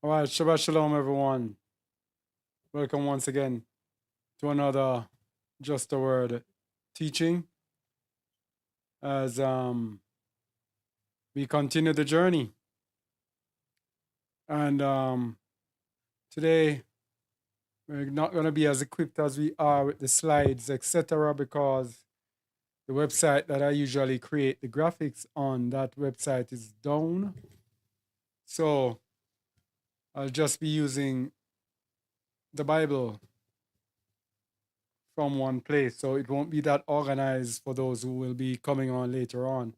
All right, Shabbat Shalom, everyone. Welcome once again to another Just a Word teaching as we continue the journey. And today we're not going to be as equipped as we are with the slides, etc., because the website that I usually create the graphics on, that website is down. So I'll just be using the Bible from one place, so it won't be that organized for those who will be coming on later on,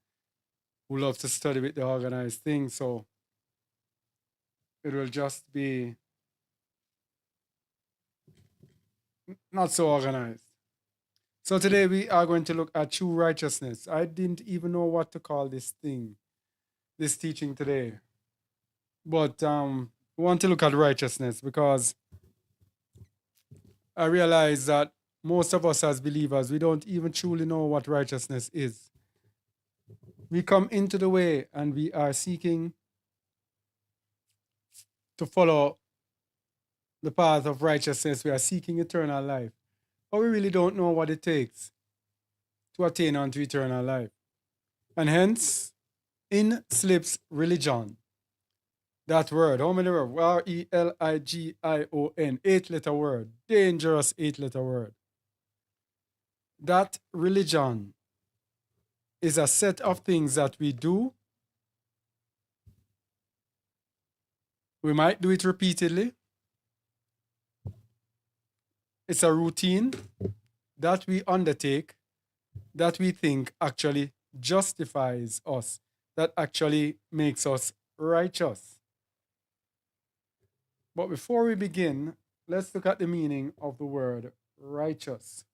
who love to study with the organized thing. So it will just be not so organized. So today we are going to look at true righteousness. I didn't even know what to call this teaching today. But we want to look at righteousness because I realize that most of us as believers, we don't even truly know what righteousness is. We come into the way and we are seeking to follow the path of righteousness. We are seeking eternal life. But we really don't know what it takes to attain unto eternal life. And hence, in slips religion. That word, how many words? R-E-L-I-G-I-O-N, 8-letter word, dangerous 8-letter word. That religion is a set of things that we do. We might do it repeatedly. It's a routine that we undertake that we think actually justifies us, that actually makes us righteous. But before we begin, let's look at the meaning of the word righteous.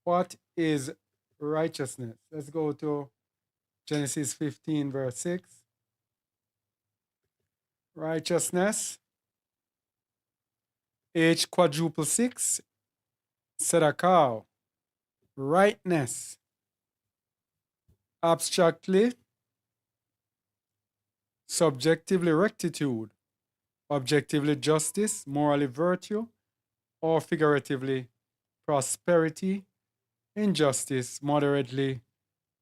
What is righteousness? Let's go to Genesis 15, verse 6. Righteousness, H quadruple 6, Sedakao. Rightness, abstractly, subjectively rectitude, objectively justice, morally virtue, or figuratively prosperity, injustice, moderately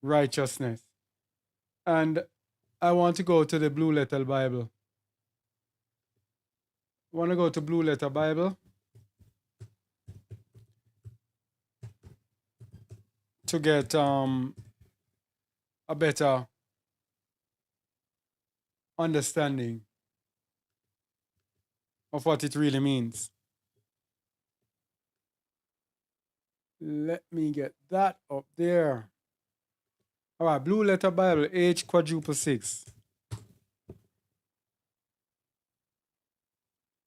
righteousness. And I want to go to the Blue Letter Bible. I want to go to Blue Letter Bible to get a better understanding of what it really means. Let me get that up there. All right, Blue Letter Bible, H quadruple 6.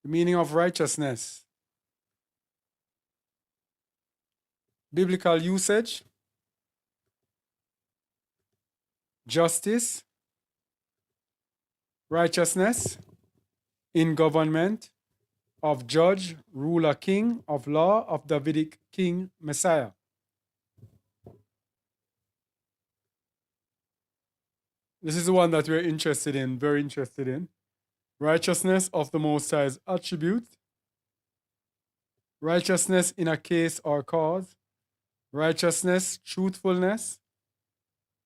The meaning of righteousness. Biblical usage. Justice. Righteousness. In government. Of judge, ruler, king, of law, of Davidic king, Messiah. This is the one that we're interested in, very interested in. Righteousness of the Most High's attribute. Righteousness in a case or cause. Righteousness, truthfulness.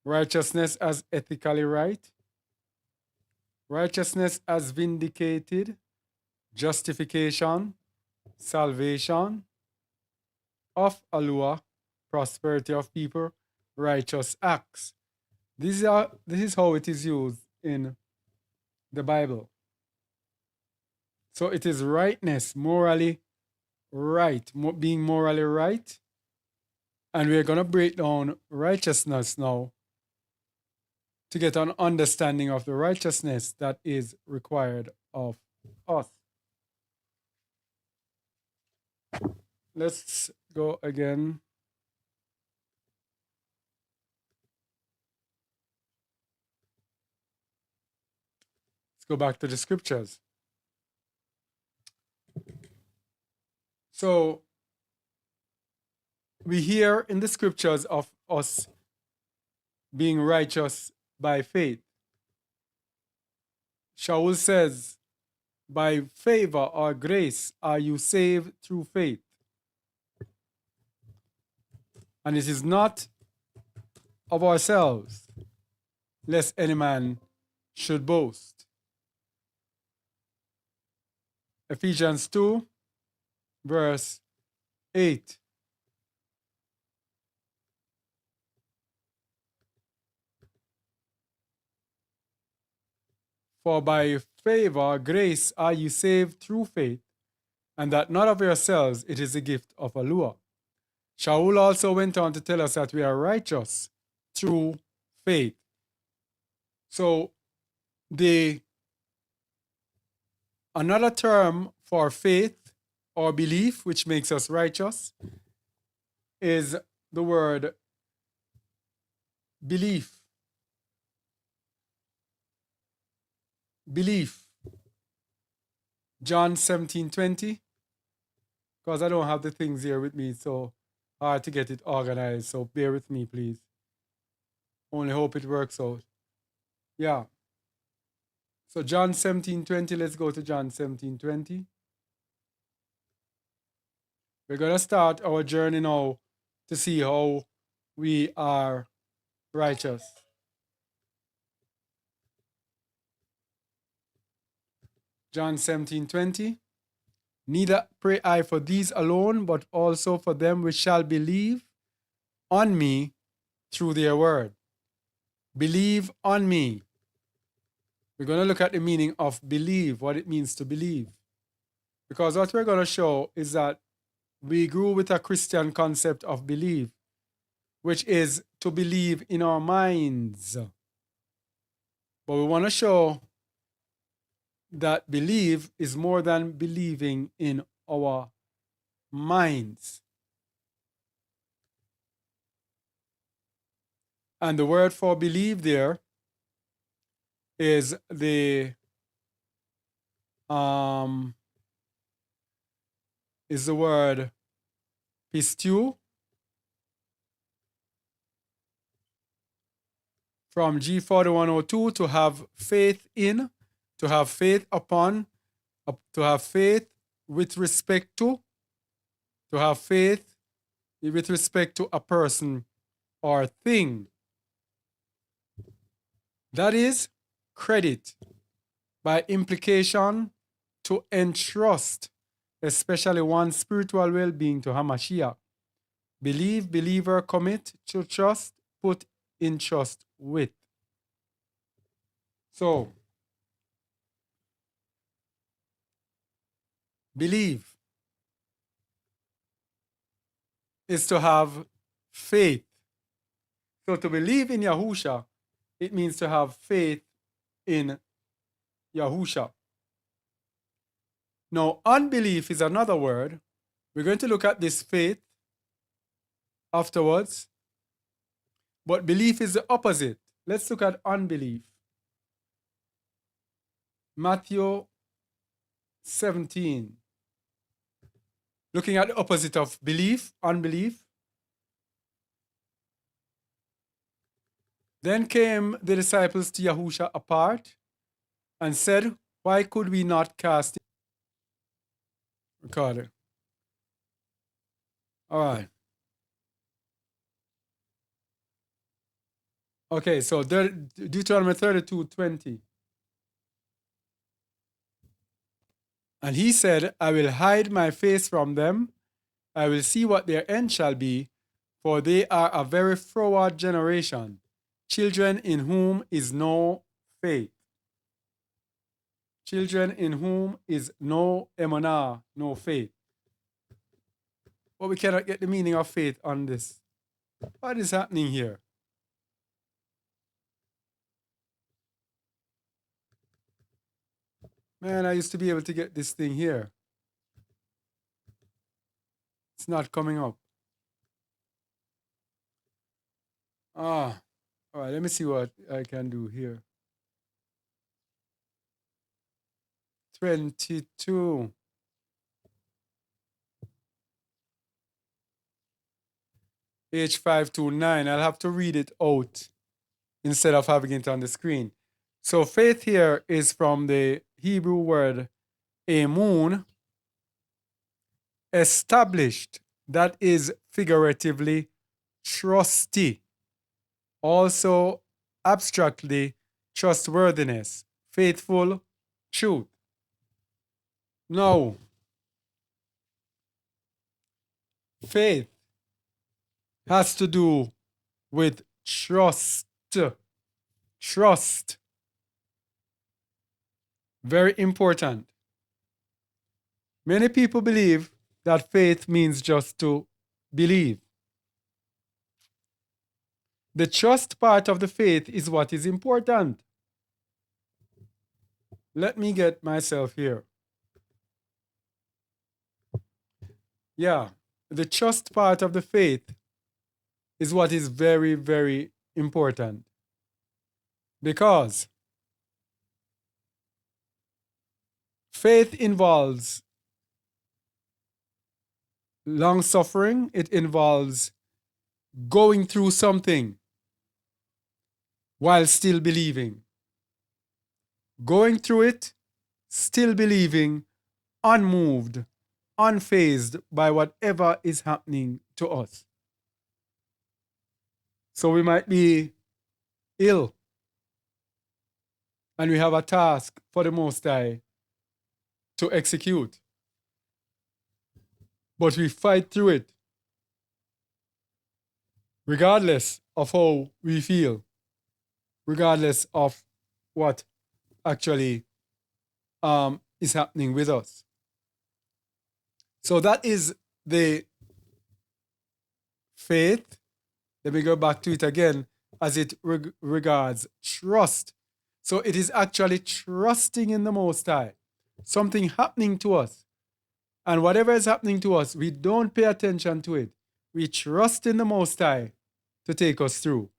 Righteousness as ethically right. Righteousness as vindicated. Justification, salvation, of Alua, prosperity of people, righteous acts. This is how it is used in the Bible. So it is rightness, morally right, being morally right. And we're going to break down righteousness now to get an understanding of the righteousness that is required of us. Let's go again. Let's go back to the scriptures. So we hear in the scriptures of us being righteous by faith. Shaul says by favor or grace are you saved through faith. And it is not of ourselves, lest any man should boast. Ephesians 2, verse 8. For by favor, grace are you saved through faith, and that not of yourselves, it is a gift of Allah. Shaul also went on to tell us that we are righteous through faith. So another term for faith or belief, which makes us righteous, is the word belief. Belief. John 17:20. Because I don't have the things here with me, so hard to get it organized. So bear with me, please. Only hope it works out. Yeah. So John 17:20. Let's go to John 17:20. We're going to start our journey now to see how we are righteous. John 17:20. Neither pray I for these alone, but also for them which shall believe on me through their word. Believe on me. We're going to look at the meaning of believe, what it means to believe. Because what we're going to show is that we grew with a Christian concept of believe, which is to believe in our minds. But we want to show that believe is more than believing in our minds. And the word for believe there is the word pistou from G4102, to have faith in, to have faith upon, to have faith with respect to have faith with respect to a person or thing. That is credit, by implication, to entrust, especially one's spiritual well-being, to Hamashiach. Believe, believer, commit, to trust, put in trust with. So, believe is to have faith. So to believe in Yahusha, it means to have faith in Yahusha. Now, unbelief is another word. We're going to look at this faith afterwards. But belief is the opposite. Let's look at unbelief. Matthew 17. Looking at the opposite of belief, unbelief. Then came the disciples to Yahusha apart and said, why could we not cast it? Record. All right. Okay, so Deuteronomy 32:20. And he said, I will hide my face from them. I will see what their end shall be, for they are a very froward generation, children in whom is no faith. Children in whom is no emunah, no faith. But we cannot get the meaning of faith on this. What is happening here? Man, I used to be able to get this thing here. It's not coming up. All right, let me see what I can do here. 22. Page 529. I'll have to read it out instead of having it on the screen. So faith here is from the Hebrew word a moon, established, that is figuratively trusty, also abstractly trustworthiness, faithful, truth. Now, faith has to do with trust. Trust. Very important. Many people believe that faith means just to believe. The trust part of the faith is what is important. Let me get myself here. Yeah, the trust part of the faith is what is very, very important. Because faith involves long suffering, it involves going through something while still believing. Going through it, still believing, unmoved, unfazed by whatever is happening to us. So we might be ill and we have a task for the Most High to execute. But we fight through it regardless of how we feel, regardless of what actually is happening with us. So that is the faith. Let me go back to it again as it regards trust. So it is actually trusting in the Most High. Something happening to us. And whatever is happening to us, we don't pay attention to it. We trust in the Most High to take us through.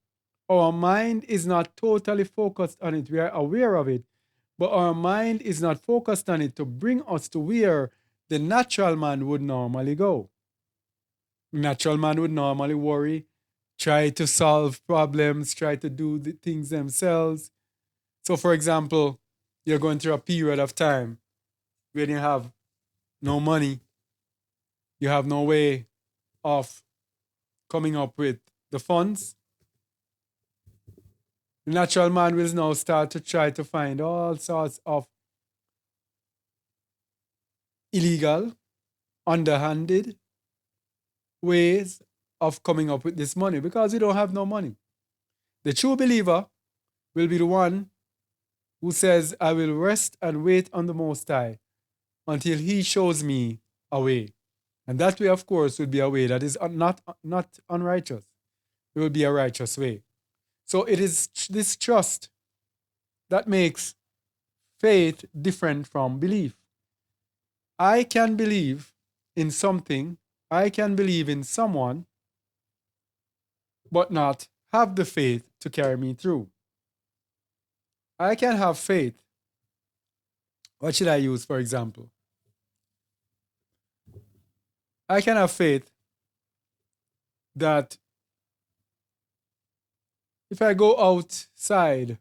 Our mind is not totally focused on it. We are aware of it, but our mind is not focused on it to bring us to where the natural man would normally go. Natural man would normally worry, try to solve problems, try to do the things themselves. So, for example, you're going through a period of time when you have no money, you have no way of coming up with the funds. The natural man will now start to try to find all sorts of illegal, underhanded ways of coming up with this money because we don't have no money. The true believer will be the one who says, I will rest and wait on the Most High until he shows me a way. And that way, of course, will be a way that is not unrighteous. It will be a righteous way. So it is this trust that makes faith different from belief. I can believe in something, I can believe in someone, but not have the faith to carry me through. I can have faith. What should I use, for example? I can have faith that if I go outside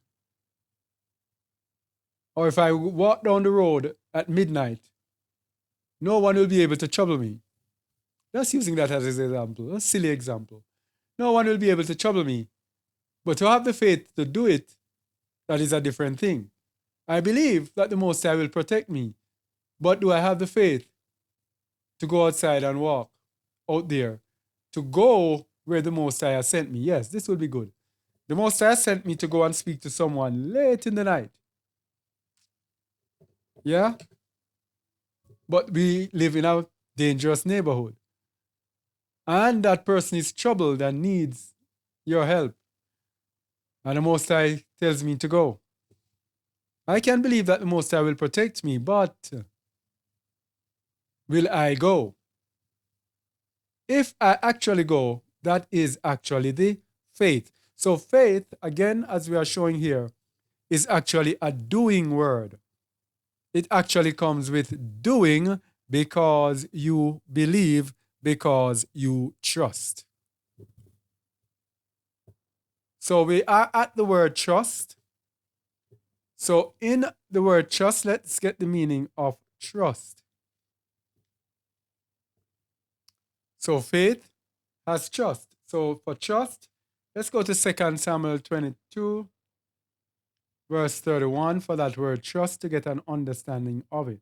or if I walk down the road at midnight, no one will be able to trouble me. Just using that as an example, a silly example. No one will be able to trouble me. But to have the faith to do it, that is a different thing. I believe that the Most High will protect me. But do I have the faith to go outside and walk out there? To go where the Most High has sent me? Yes, this will be good. The Most High sent me to go and speak to someone late in the night. Yeah? But we live in a dangerous neighborhood. And that person is troubled and needs your help. And the Most High tells me to go. I can believe that the Most High will protect me, but will I go? If I actually go, that is actually the faith. So faith, again, as we are showing here, is actually a doing word. It actually comes with doing because you believe, because you trust. So we are at the word trust. So in the word trust, let's get the meaning of trust. So faith has trust. So for trust, let's go to 2 Samuel 22, verse 31 for that word trust to get an understanding of it.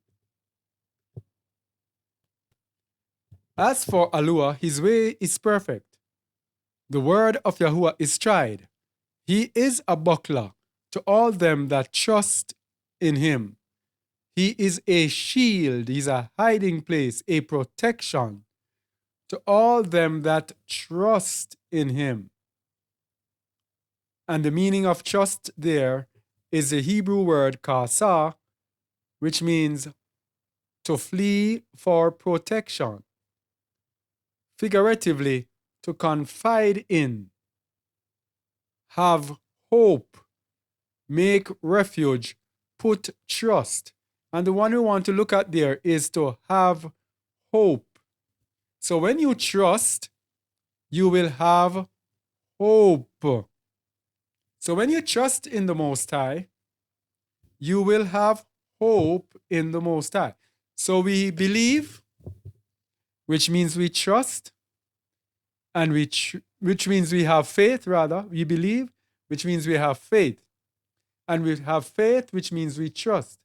As for Alua, his way is perfect. The word of Yahuwah is tried. He is a buckler to all them that trust in him. He is a shield, he's a hiding place, a protection to all them that trust in him. And the meaning of trust there is the Hebrew word kasa, which means to flee for protection. Figuratively, to confide in, have hope, make refuge, put trust. And the one we want to look at there is to have hope. So when you trust, you will have hope. So when you trust in the Most High, you will have hope in the Most High. So we believe, which means we trust, and which means we have faith, rather. We believe, which means we have faith. And we have faith, which means we trust.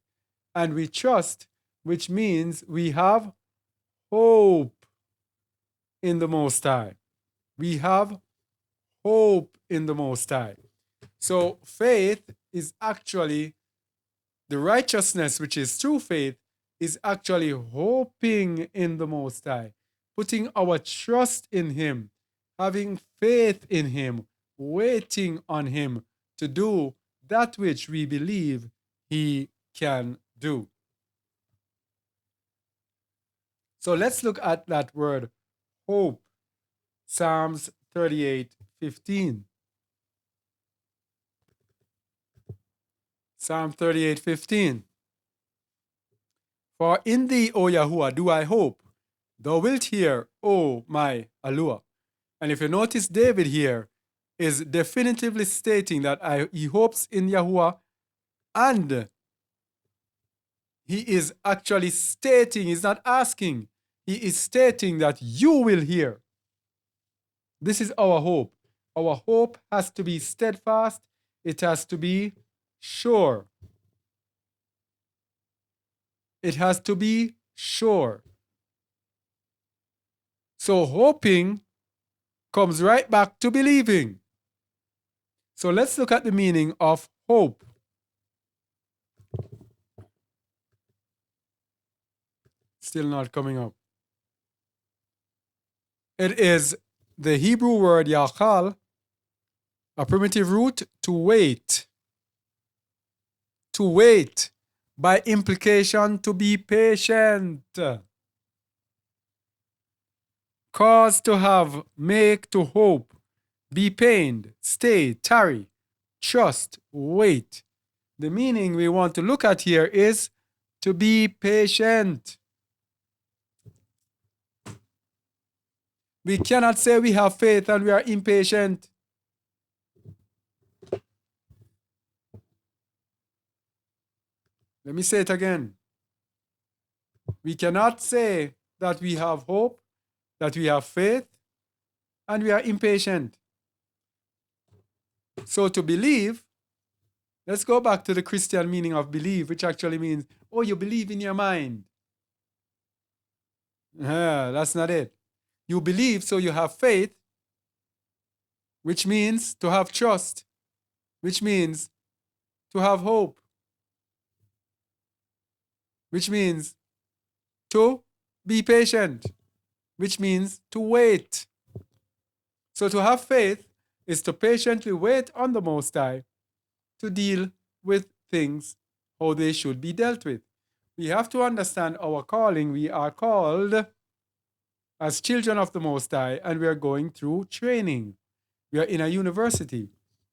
And we trust, which means we have hope in the Most High. We have hope in the Most High. So faith is actually the righteousness, which is true faith, is actually hoping in the Most High, putting our trust in him, having faith in him, waiting on him to do that which we believe he can do. So let's look at that word hope. Psalms 38:15. Psalm 38:15. For in thee, O Yahuwah, do I hope. Thou wilt hear, O my Alua. And if you notice, David here is definitively stating that he hopes in Yahuwah, and he is actually stating, he's not asking, he is stating that you will hear. This is our hope. Our hope has to be steadfast. It has to be sure. It has to be sure. So hoping comes right back to believing. So let's look at the meaning of hope. Still not coming up. It is the Hebrew word yachal, a primitive root to wait. To wait, by implication, to be patient. Cause to have, make to hope, be pained, stay, tarry, trust, wait. The meaning we want to look at here is to be patient. We cannot say we have faith and we are impatient. Let me say it again. We cannot say that we have hope, that we have faith, and we are impatient. So to believe, let's go back to the Christian meaning of believe, which actually means, oh, you believe in your mind. That's not it. You believe, so you have faith, which means to have trust, which means to have hope, which means to be patient, which means to wait. So to have faith is to patiently wait on the Most High to deal with things how they should be dealt with. We have to understand our calling. We are called as children of the Most High, and we are going through training. We are in a university,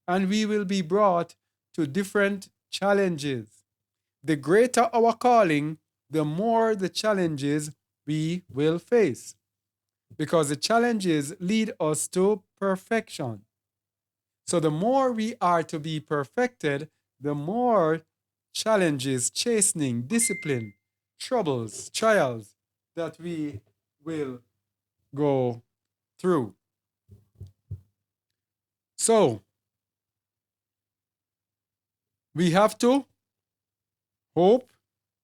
and we will be brought to different challenges. The greater our calling, the more the challenges we will face, because the challenges lead us to perfection. So the more we are to be perfected, the more challenges, chastening, discipline troubles, trials that we will go through. So, we have to hope,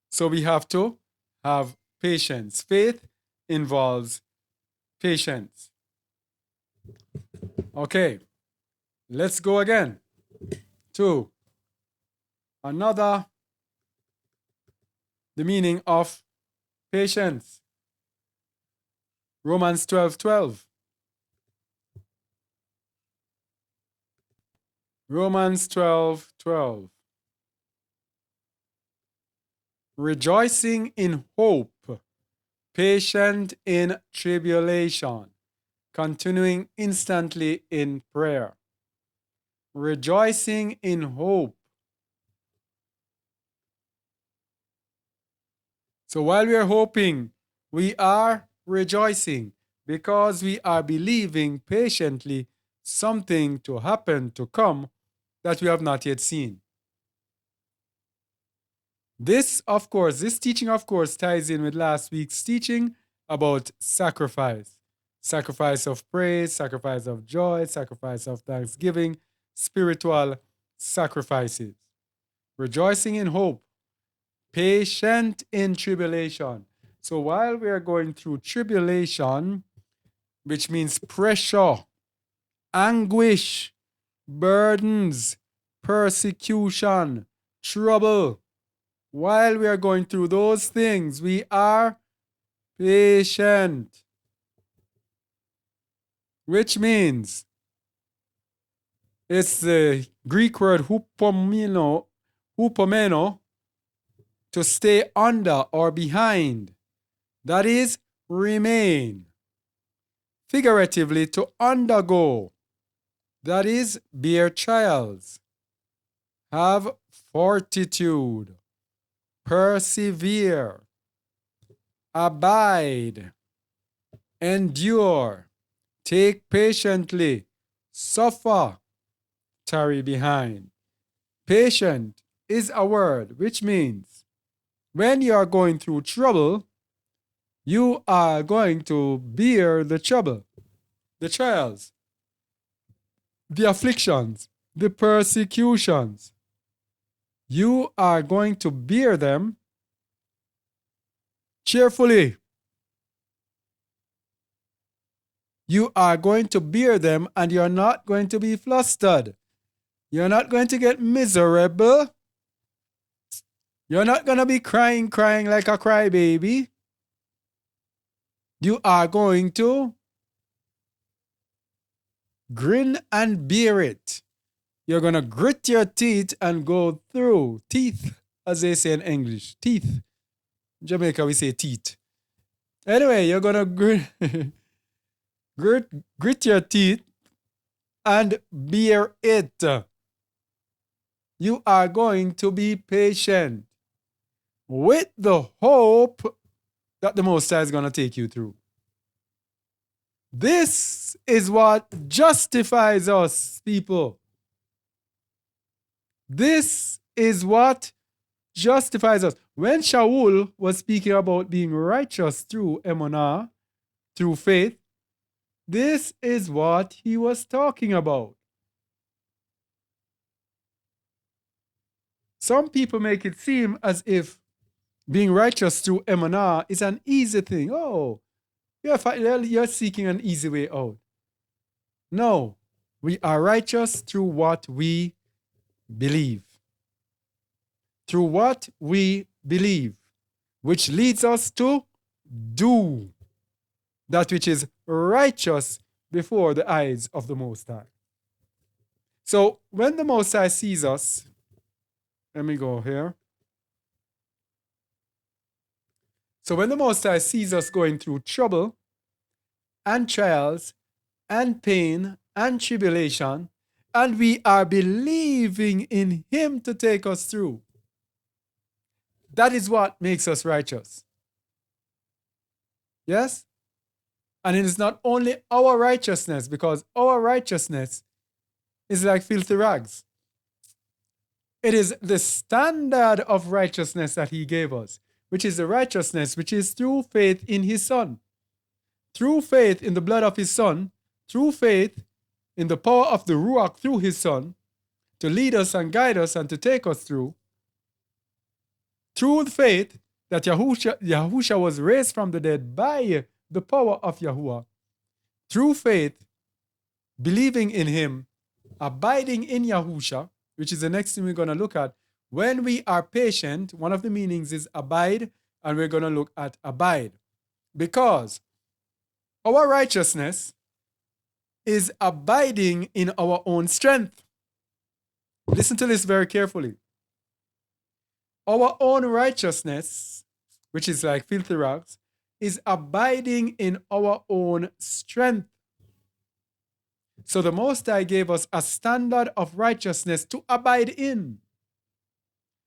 so we have to have patience. Faith involves patience. Okay, let's go again to the meaning of patience. Romans 12:12. Romans 12:12. Rejoicing in hope, patient in tribulation, continuing instantly in prayer. Rejoicing in hope. So while we are hoping, we are rejoicing because we are believing patiently something to happen, to come, that we have not yet seen. This teaching, of course, ties in with last week's teaching about sacrifice. Sacrifice of praise, sacrifice of joy, sacrifice of thanksgiving, spiritual sacrifices. Rejoicing in hope, patient in tribulation. So while we are going through tribulation, which means pressure, anguish, burdens, persecution, trouble, while we are going through those things, we are patient, which means it's the Greek word hupomeno, to stay under or behind. That is, remain. Figuratively, to undergo. That is, bear trials. Have fortitude. Persevere. Abide. Endure. Take patiently. Suffer. Tarry behind. Patient is a word which means when you are going through trouble, you are going to bear the trouble, the trials, the afflictions, the persecutions. You are going to bear them cheerfully. You are going to bear them and you're not going to be flustered. You're not going to get miserable. You're not going to be crying like a crybaby. You are going to grin and bear it. You're going to grit your teeth and go through. Teeth, as they say in English. Teeth. In Jamaica, we say teeth. Anyway, you're going to grit your teeth and bear it. You are going to be patient with the hope that the Most High is going to take you through. This is what justifies us, people. This is what justifies us. When Shaul was speaking about being righteous through emunah, through faith, this is what he was talking about. Some people make it seem as if being righteous through emunah is an easy thing. Oh, you're seeking an easy way out. No, we are righteous through what we believe. Through what we believe, which leads us to do that which is righteous before the eyes of the Most High. So when the Most High sees us, let me go here. So when the Most High sees us going through trouble and trials and pain and tribulation, and we are believing in Him to take us through, that is what makes us righteous. Yes? And it is not only our righteousness, because our righteousness is like filthy rags. It is the standard of righteousness that He gave us, which is the righteousness, which is through faith in his Son. Through faith in the blood of his Son, through faith in the power of the Ruach through his Son, to lead us and guide us and to take us through the faith that Yahusha was raised from the dead by the power of Yahuwah. Through faith, believing in him, abiding in Yahusha, which is the next thing we're going to look at. When we are patient, one of the meanings is abide, and we're going to look at abide. Because our righteousness is abiding in our own strength. Listen to this very carefully. Our own righteousness, which is like filthy rags, is abiding in our own strength. So the Most High gave us a standard of righteousness to abide in,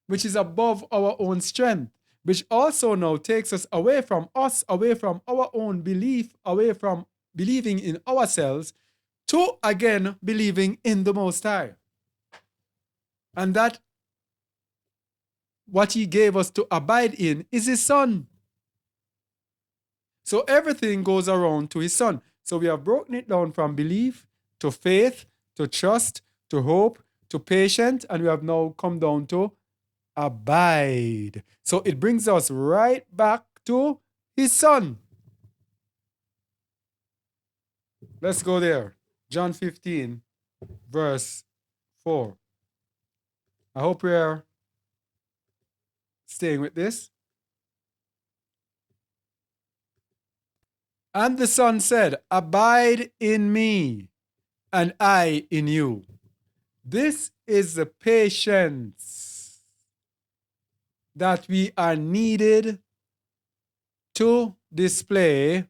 which is above our own strength, which also now takes us away from our own belief, away from believing in ourselves, to again believing in the Most High. And that what he gave us to abide in is his Son. So everything goes around to his Son. So we have broken it down from belief to faith, to trust, to hope, to patience, and we have now come down to abide. So it brings us right back to his Son. Let's go there. John 15, verse 4. I hope we are staying with this. And the Son said, abide in me, and I in you. This is the patience that we are needed to display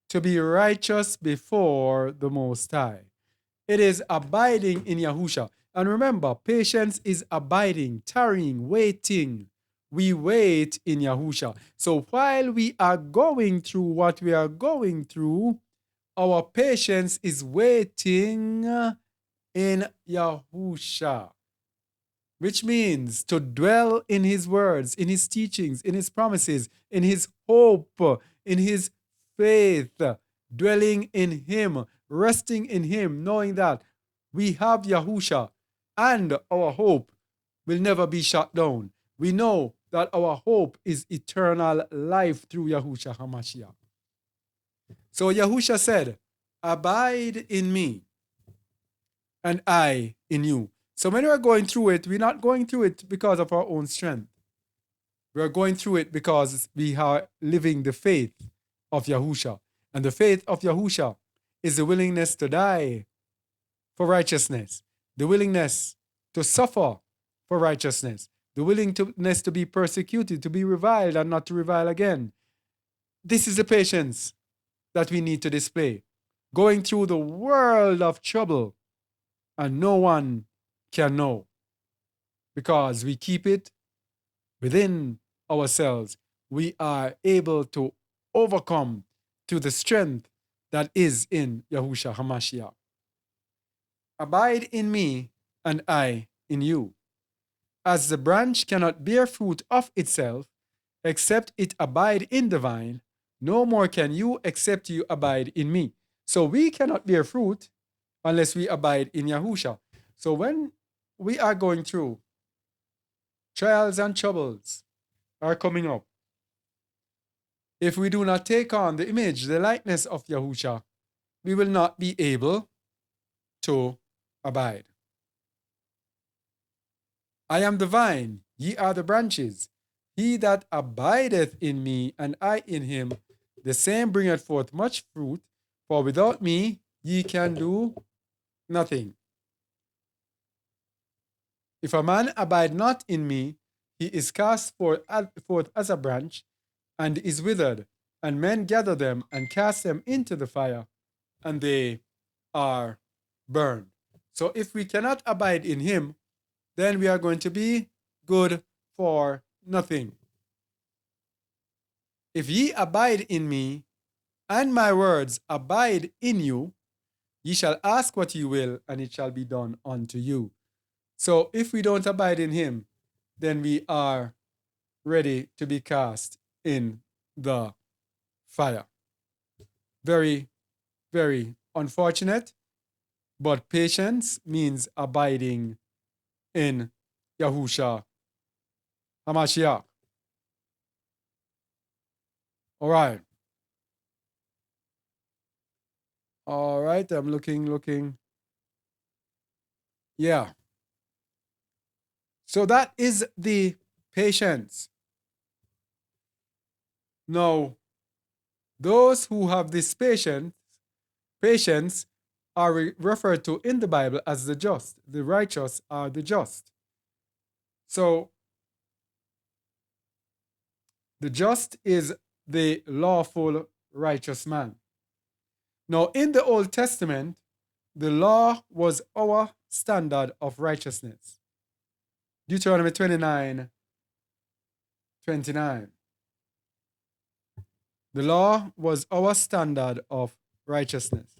to be righteous before the Most High. It is abiding in Yahusha. And remember, patience is abiding, tarrying, waiting. We wait in Yahusha. So while we are going through what we are going through, our patience is waiting in Yahusha, which means to dwell in his words, in his teachings, in his promises, in his hope, in his faith, dwelling in him, resting in him, knowing that we have Yahusha and our hope will never be shut down. We know that our hope is eternal life through Yahusha HaMashiach. So Yahusha said, abide in me and I in you. So when we're going through it, we're not going through it because of our own strength. We're going through it because we are living the faith of Yahusha. And the faith of Yahusha is the willingness to die for righteousness, the willingness to suffer for righteousness, the willingness to be persecuted, to be reviled and not to revile again. This is the patience that we need to display. Going through the world of trouble, and no one can know, because we keep it within ourselves. We are able to overcome through the strength that is in Yahusha HaMashiach. Abide in me and I in you. As the branch cannot bear fruit of itself, except it abide in the vine, no more can you except you abide in me. So we cannot bear fruit unless we abide in Yahusha. So when we are going through trials and troubles are coming up, if we do not take on the image, the likeness of Yahusha, we will not be able to abide. I am the vine, ye are the branches. He that abideth in me, and I in him, the same bringeth forth much fruit, for without me ye can do nothing. If a man abide not in me, he is cast forth as a branch, and is withered, and men gather them and cast them into the fire, and they are burned. So if we cannot abide in him, then we are going to be good for nothing. If ye abide in me, and my words abide in you, ye shall ask what ye will, and it shall be done unto you. So if we don't abide in him, then we are ready to be cast in the fire. Very, very unfortunate, but patience means abiding in Yahusha HaMashiach. All right. All right, I'm looking. Yeah. So that is the patience. Now, those who have this patience are referred to in the Bible as the just. The righteous are the just. So, the just is the lawful righteous man. Now, in the Old Testament, the law was our standard of righteousness. Deuteronomy 29:29. The law was our standard of righteousness.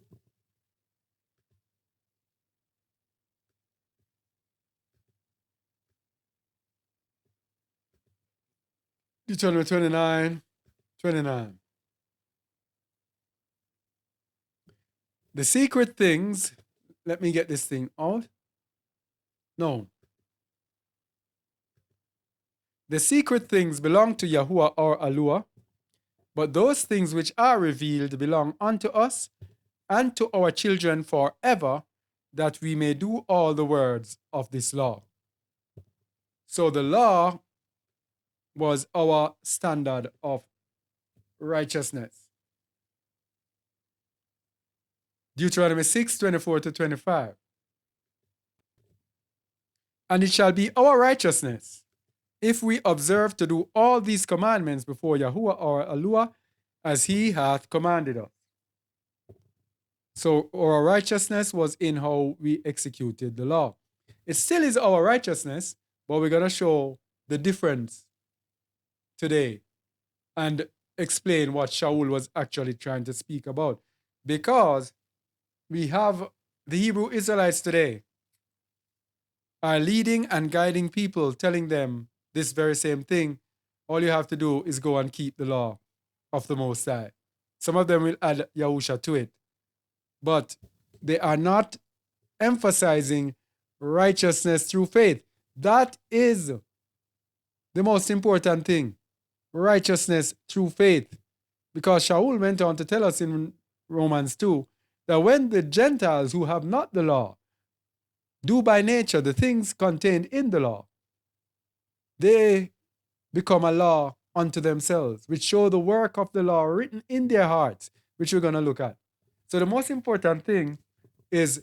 Deuteronomy 29:29. The secret things, let me get this thing out. No. The secret things belong to Yahuwah or Alua, but those things which are revealed belong unto us and to our children forever, that we may do all the words of this law. So the law was our standard of righteousness. Deuteronomy 6:24-25. And it shall be our righteousness, if we observe to do all these commandments before Yahuwah our Alua, as he hath commanded us. So our righteousness was in how we executed the law. It still is our righteousness, but we're going to show the difference today and explain what Shaul was actually trying to speak about. Because we have the Hebrew Israelites today are leading and guiding people, telling them this very same thing. All you have to do is go and keep the law of the Most High. Some of them will add Yahusha to it, but they are not emphasizing righteousness through faith. That is the most important thing. Righteousness through faith. Because Shaul went on to tell us in Romans 2 that when the Gentiles who have not the law do by nature the things contained in the law, they become a law unto themselves, which show the work of the law written in their hearts, which we're going to look at. So the most important thing is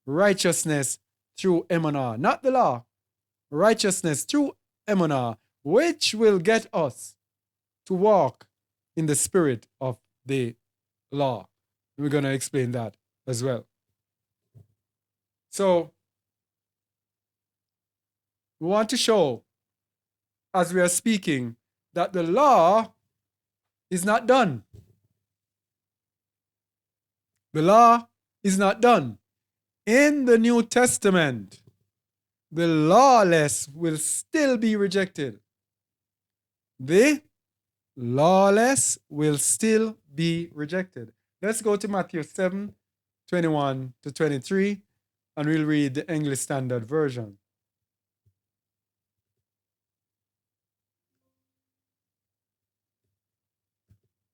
righteousness through emunah, not the law. Righteousness through emunah, which will get us to walk in the spirit of the law. We're going to explain that as well. So we want to show, as we are speaking, that the law is not done. The law is not done. In the New Testament, the lawless will still be rejected. The lawless will still be rejected. Let's go to Matthew 7:21-23, and we'll read the English Standard Version.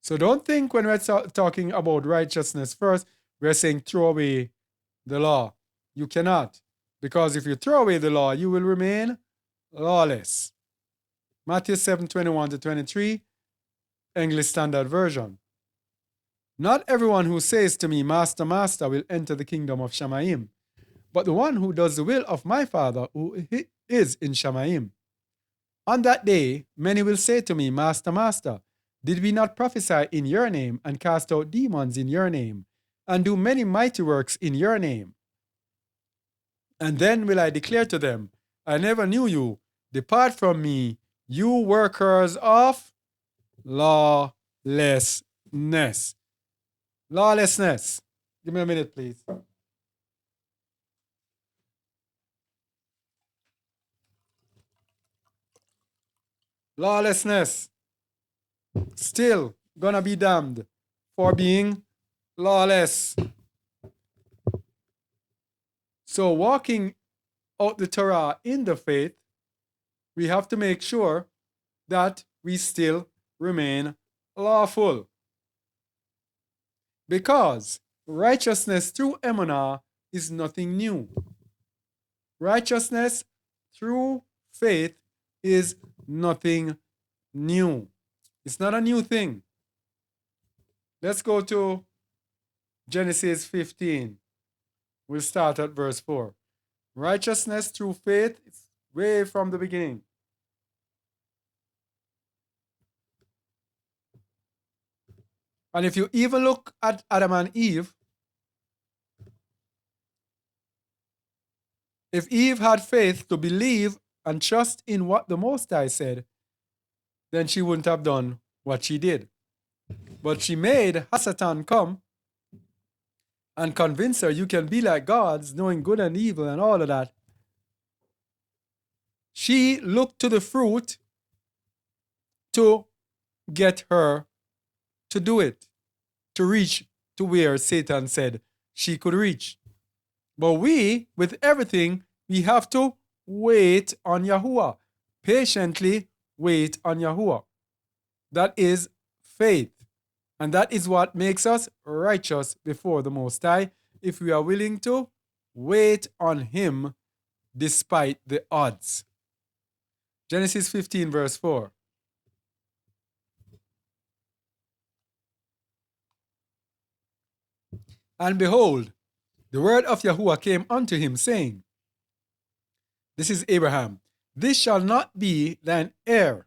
So don't think when we're talking about righteousness first, we're saying throw away the law. You cannot. Because if you throw away the law, you will remain lawless. Matthew 7:21-23, English Standard Version. Not everyone who says to me, Master, Master, will enter the kingdom of Shamayim, but the one who does the will of my Father who is in Shamayim. On that day, many will say to me, Master, Master, did we not prophesy in your name and cast out demons in your name and do many mighty works in your name? And then will I declare to them, I never knew you. Depart from me, you workers of lawlessness. Lawlessness. Give me a minute, please. lawlessness. Still gonna be damned for being lawless. So walking out the Torah in the faith, we have to make sure that we still remain lawful. Because righteousness through emunah is nothing new. Righteousness through faith is nothing new. It's not a new thing. Let's go to Genesis 15. We'll start at verse 4. Righteousness through faith is way from the beginning. And if you even look at Adam and Eve, if Eve had faith to believe and trust in what the Most High said, then she wouldn't have done what she did. But she made Hasatan come and convince her you can be like gods, knowing good and evil and all of that. She looked to the fruit to get her to do it, to reach to where Satan said she could reach. But we, with everything, we have to wait on Yahuwah. Patiently wait on Yahuwah. That is faith. And that is what makes us righteous before the Most High, if we are willing to wait on Him despite the odds. Genesis 15 verse 4. And behold, the word of Yahuwah came unto him, saying, this is Abraham, this shall not be thine heir,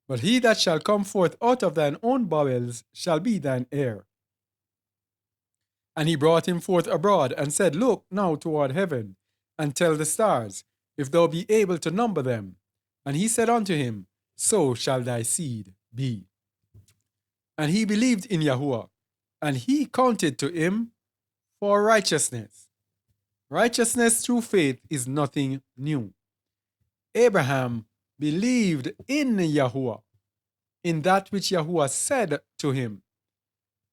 but he that shall come forth out of thine own bowels shall be thine heir. And he brought him forth abroad, and said, look now toward heaven, and tell the stars, if thou be able to number them. And he said unto him, so shall thy seed be. And he believed in Yahuwah, and he counted to him for righteousness. Righteousness through faith is nothing new. Abraham believed in Yahuwah, in that which Yahuwah said to him,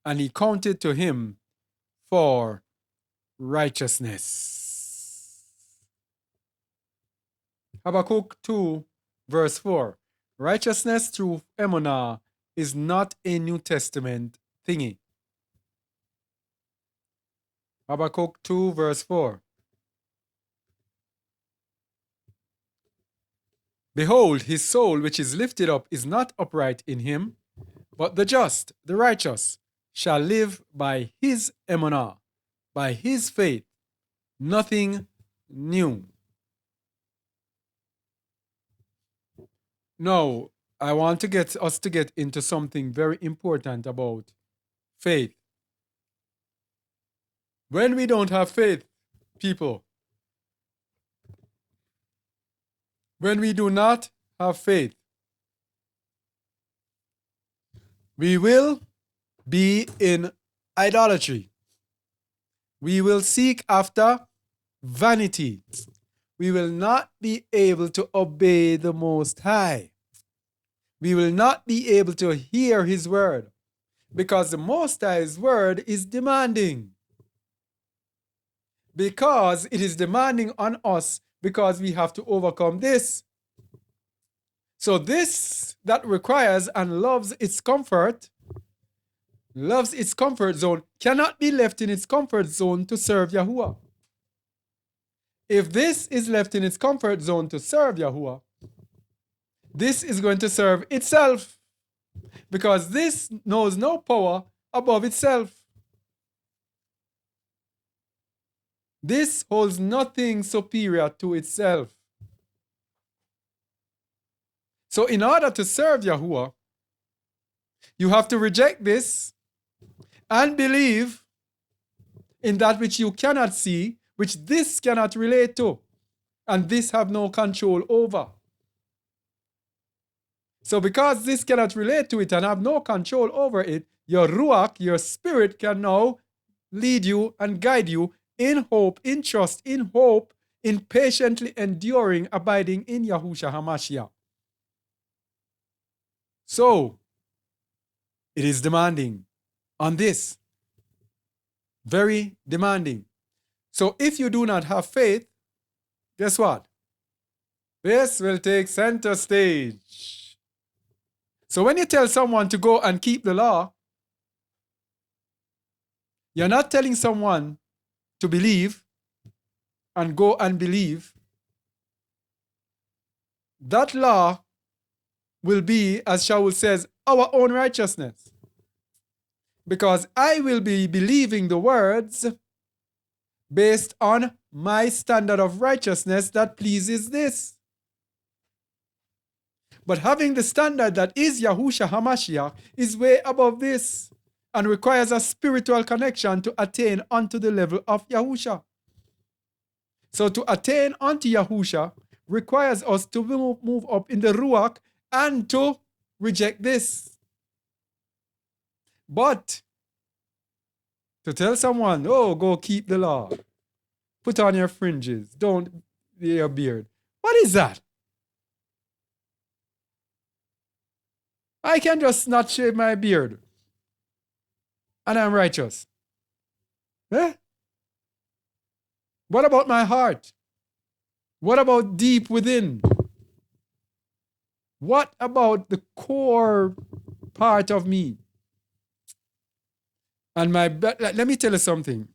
and he counted to him for righteousness. Habakkuk 2 verse 4. Righteousness through emunah is not a New Testament thingy. Habakkuk 2 verse 4. Behold, his soul which is lifted up is not upright in him, but the just, the righteous, shall live by his emunah, by his faith. Nothing new. Now, I want to get us to get into something very important about faith. When we don't have faith, people, when we do not have faith, we will be in idolatry. We will seek after vanity. We will not be able to obey the Most High. We will not be able to hear His word, because the Most High's word is demanding. Because it is demanding on us, because we have to overcome this. So this that requires and loves its comfort zone, cannot be left in its comfort zone to serve Yahuwah. If this is left in its comfort zone to serve Yahuwah, this is going to serve itself, because this knows no power above itself. This holds nothing superior to itself. So in order to serve Yahuwah, you have to reject this and believe in that which you cannot see, which this cannot relate to, and this have no control over. So because this cannot relate to it and have no control over it, your ruach, your spirit, can now lead you and guide you in hope, in trust, in hope, in patiently enduring, abiding in Yahusha HaMashiach. So, it is demanding on this. Very demanding. So, if you do not have faith, guess what? This will take center stage. So, when you tell someone to go and keep the law, you're not telling someone to believe and go and believe. That law will be, as Shaul says, our own righteousness. Because I will be believing the words based on my standard of righteousness that pleases this. But having the standard that is Yahusha HaMashiach is way above this and requires a spiritual connection to attain unto the level of Yahusha. So to attain unto Yahusha requires us to move up in the Ruach and to reject this. But to tell someone, oh, go keep the law, put on your fringes, don't your beard. What is that? I can just not shave my beard and I'm righteous. Eh? What about my heart? What about deep within? What about the core part of me? And let me tell you something.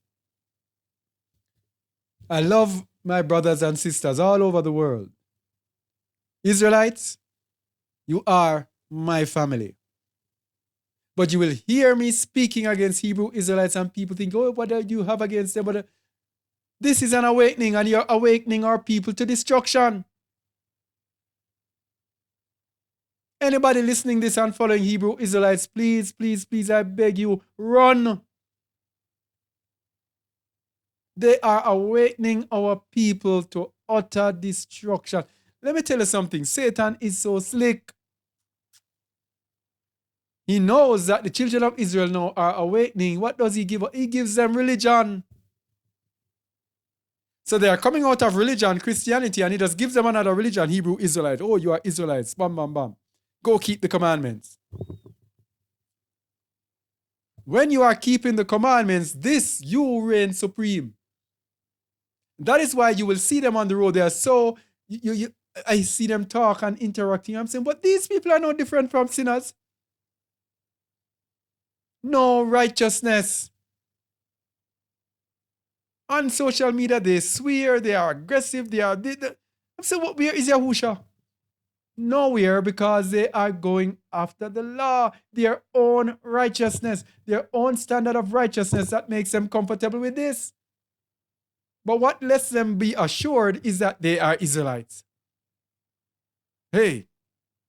I love my brothers and sisters all over the world. Israelites, you are my family. But you will hear me speaking against Hebrew Israelites and people think, oh, what do you have against them? But this is an awakening and you're awakening our people to destruction. Anybody listening this and following Hebrew Israelites, please, please, please, I beg you, run. They are awakening our people to utter destruction. Let me tell you something. Satan is so slick. He knows that the children of Israel now are awakening. What does he give? He gives them religion. So they are coming out of religion, Christianity, and he just gives them another religion, Hebrew Israelite. Oh, you are Israelites. Bam, bam, bam. Go keep the commandments. When you are keeping the commandments, you reign supreme. That is why you will see them on the road. They are so, I see them talk and interacting. I'm saying, but these people are no different from sinners. No righteousness. On social media, they swear, they are aggressive, I'm saying, where is Yahusha? Nowhere, because they are going after the law, their own righteousness, their own standard of righteousness that makes them comfortable with this. But what lets them be assured is that they are Israelites. Hey,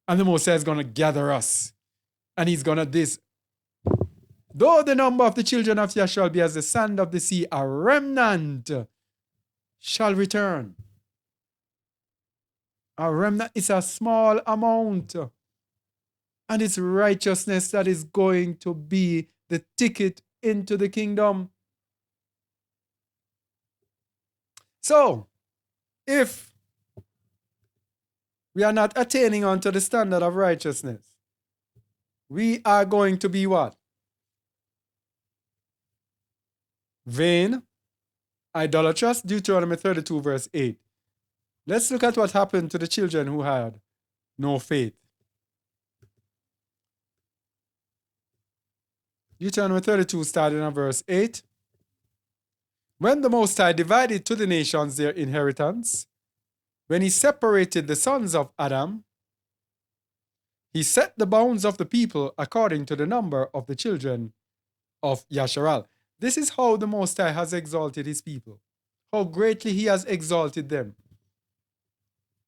and the Most High is going to gather us. And he's going to this. Though the number of the children of Yah shall be as the sand of the sea, a remnant shall return. A remnant is a small amount. And it's righteousness that is going to be the ticket into the kingdom. So, if we are not attaining unto the standard of righteousness, we are going to be what? Vain, idolatrous, Deuteronomy 32 verse 8. Let's look at what happened to the children who had no faith. Deuteronomy 32 starting at verse 8. When the Most High divided to the nations their inheritance, when he separated the sons of Adam, he set the bounds of the people according to the number of the children of Yasharal. This is how the Most High has exalted his people, how greatly he has exalted them.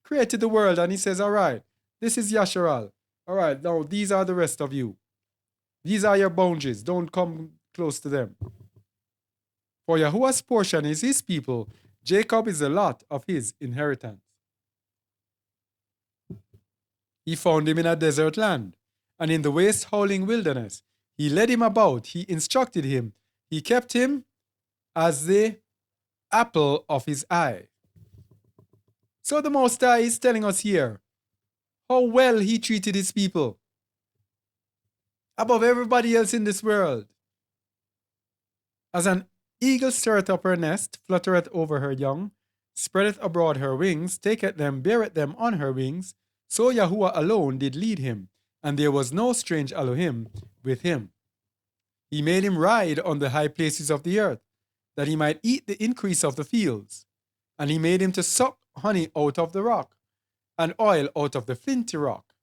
Created the world and he says, all right, this is Yasharal. All right, now these are the rest of you. These are your boundaries. Don't come close to them. For Yahuwah's portion is his people. Jacob is the lot of his inheritance. He found him in a desert land, and in the waste howling wilderness. He led him about. He instructed him. He kept him as the apple of his eye. So the Most High is telling us here how well he treated his people. above everybody else in this world. As an eagle stirreth up her nest, fluttereth over her young, spreadeth abroad her wings, taketh them, beareth them on her wings, so Yahuwah alone did lead him, and there was no strange Elohim with him. He made him ride on the high places of the earth, that he might eat the increase of the fields. And he made him to suck honey out of the rock, and oil out of the flinty rock,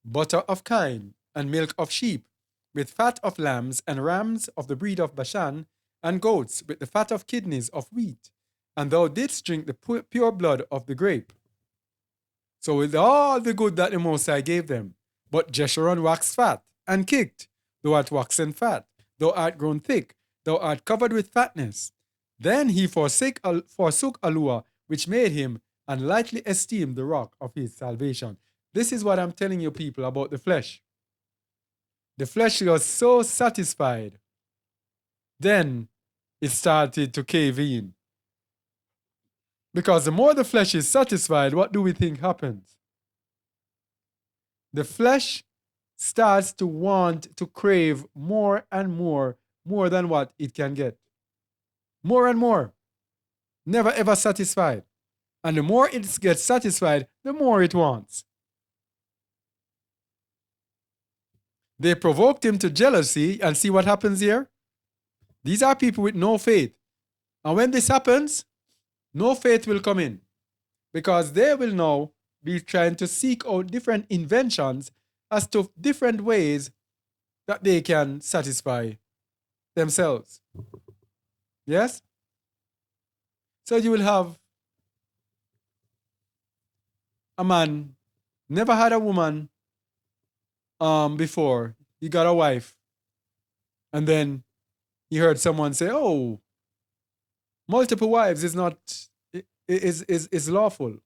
butter of kine, and milk of sheep, with fat of lambs and rams of the breed of Bashan, and goats with the fat of kidneys of wheat. And thou didst drink the pure blood of the grape. So with all the good that the Most High gave them, but Jeshurun waxed fat, and kicked, thou art waxen fat, thou art grown thick, thou art covered with fatness. Then he forsook Alua, which made him, and lightly esteemed the rock of his salvation. This is what I'm telling you, people, about the flesh. The flesh was so satisfied. Then it started to cave in. Because the more the flesh is satisfied, what do we think happens? The flesh starts to want to crave more and more than what it can get. More and more. Never ever satisfied. And the more it gets satisfied, the more it wants. They provoked him to jealousy, and see what happens here? These are people with no faith. And when this happens, no faith will come in, because they will now be trying to seek out different inventions as to different ways that they can satisfy themselves. Yes? So you will have a man, never had a woman before. He got a wife. And then he heard someone say, oh, multiple wives is not is lawful.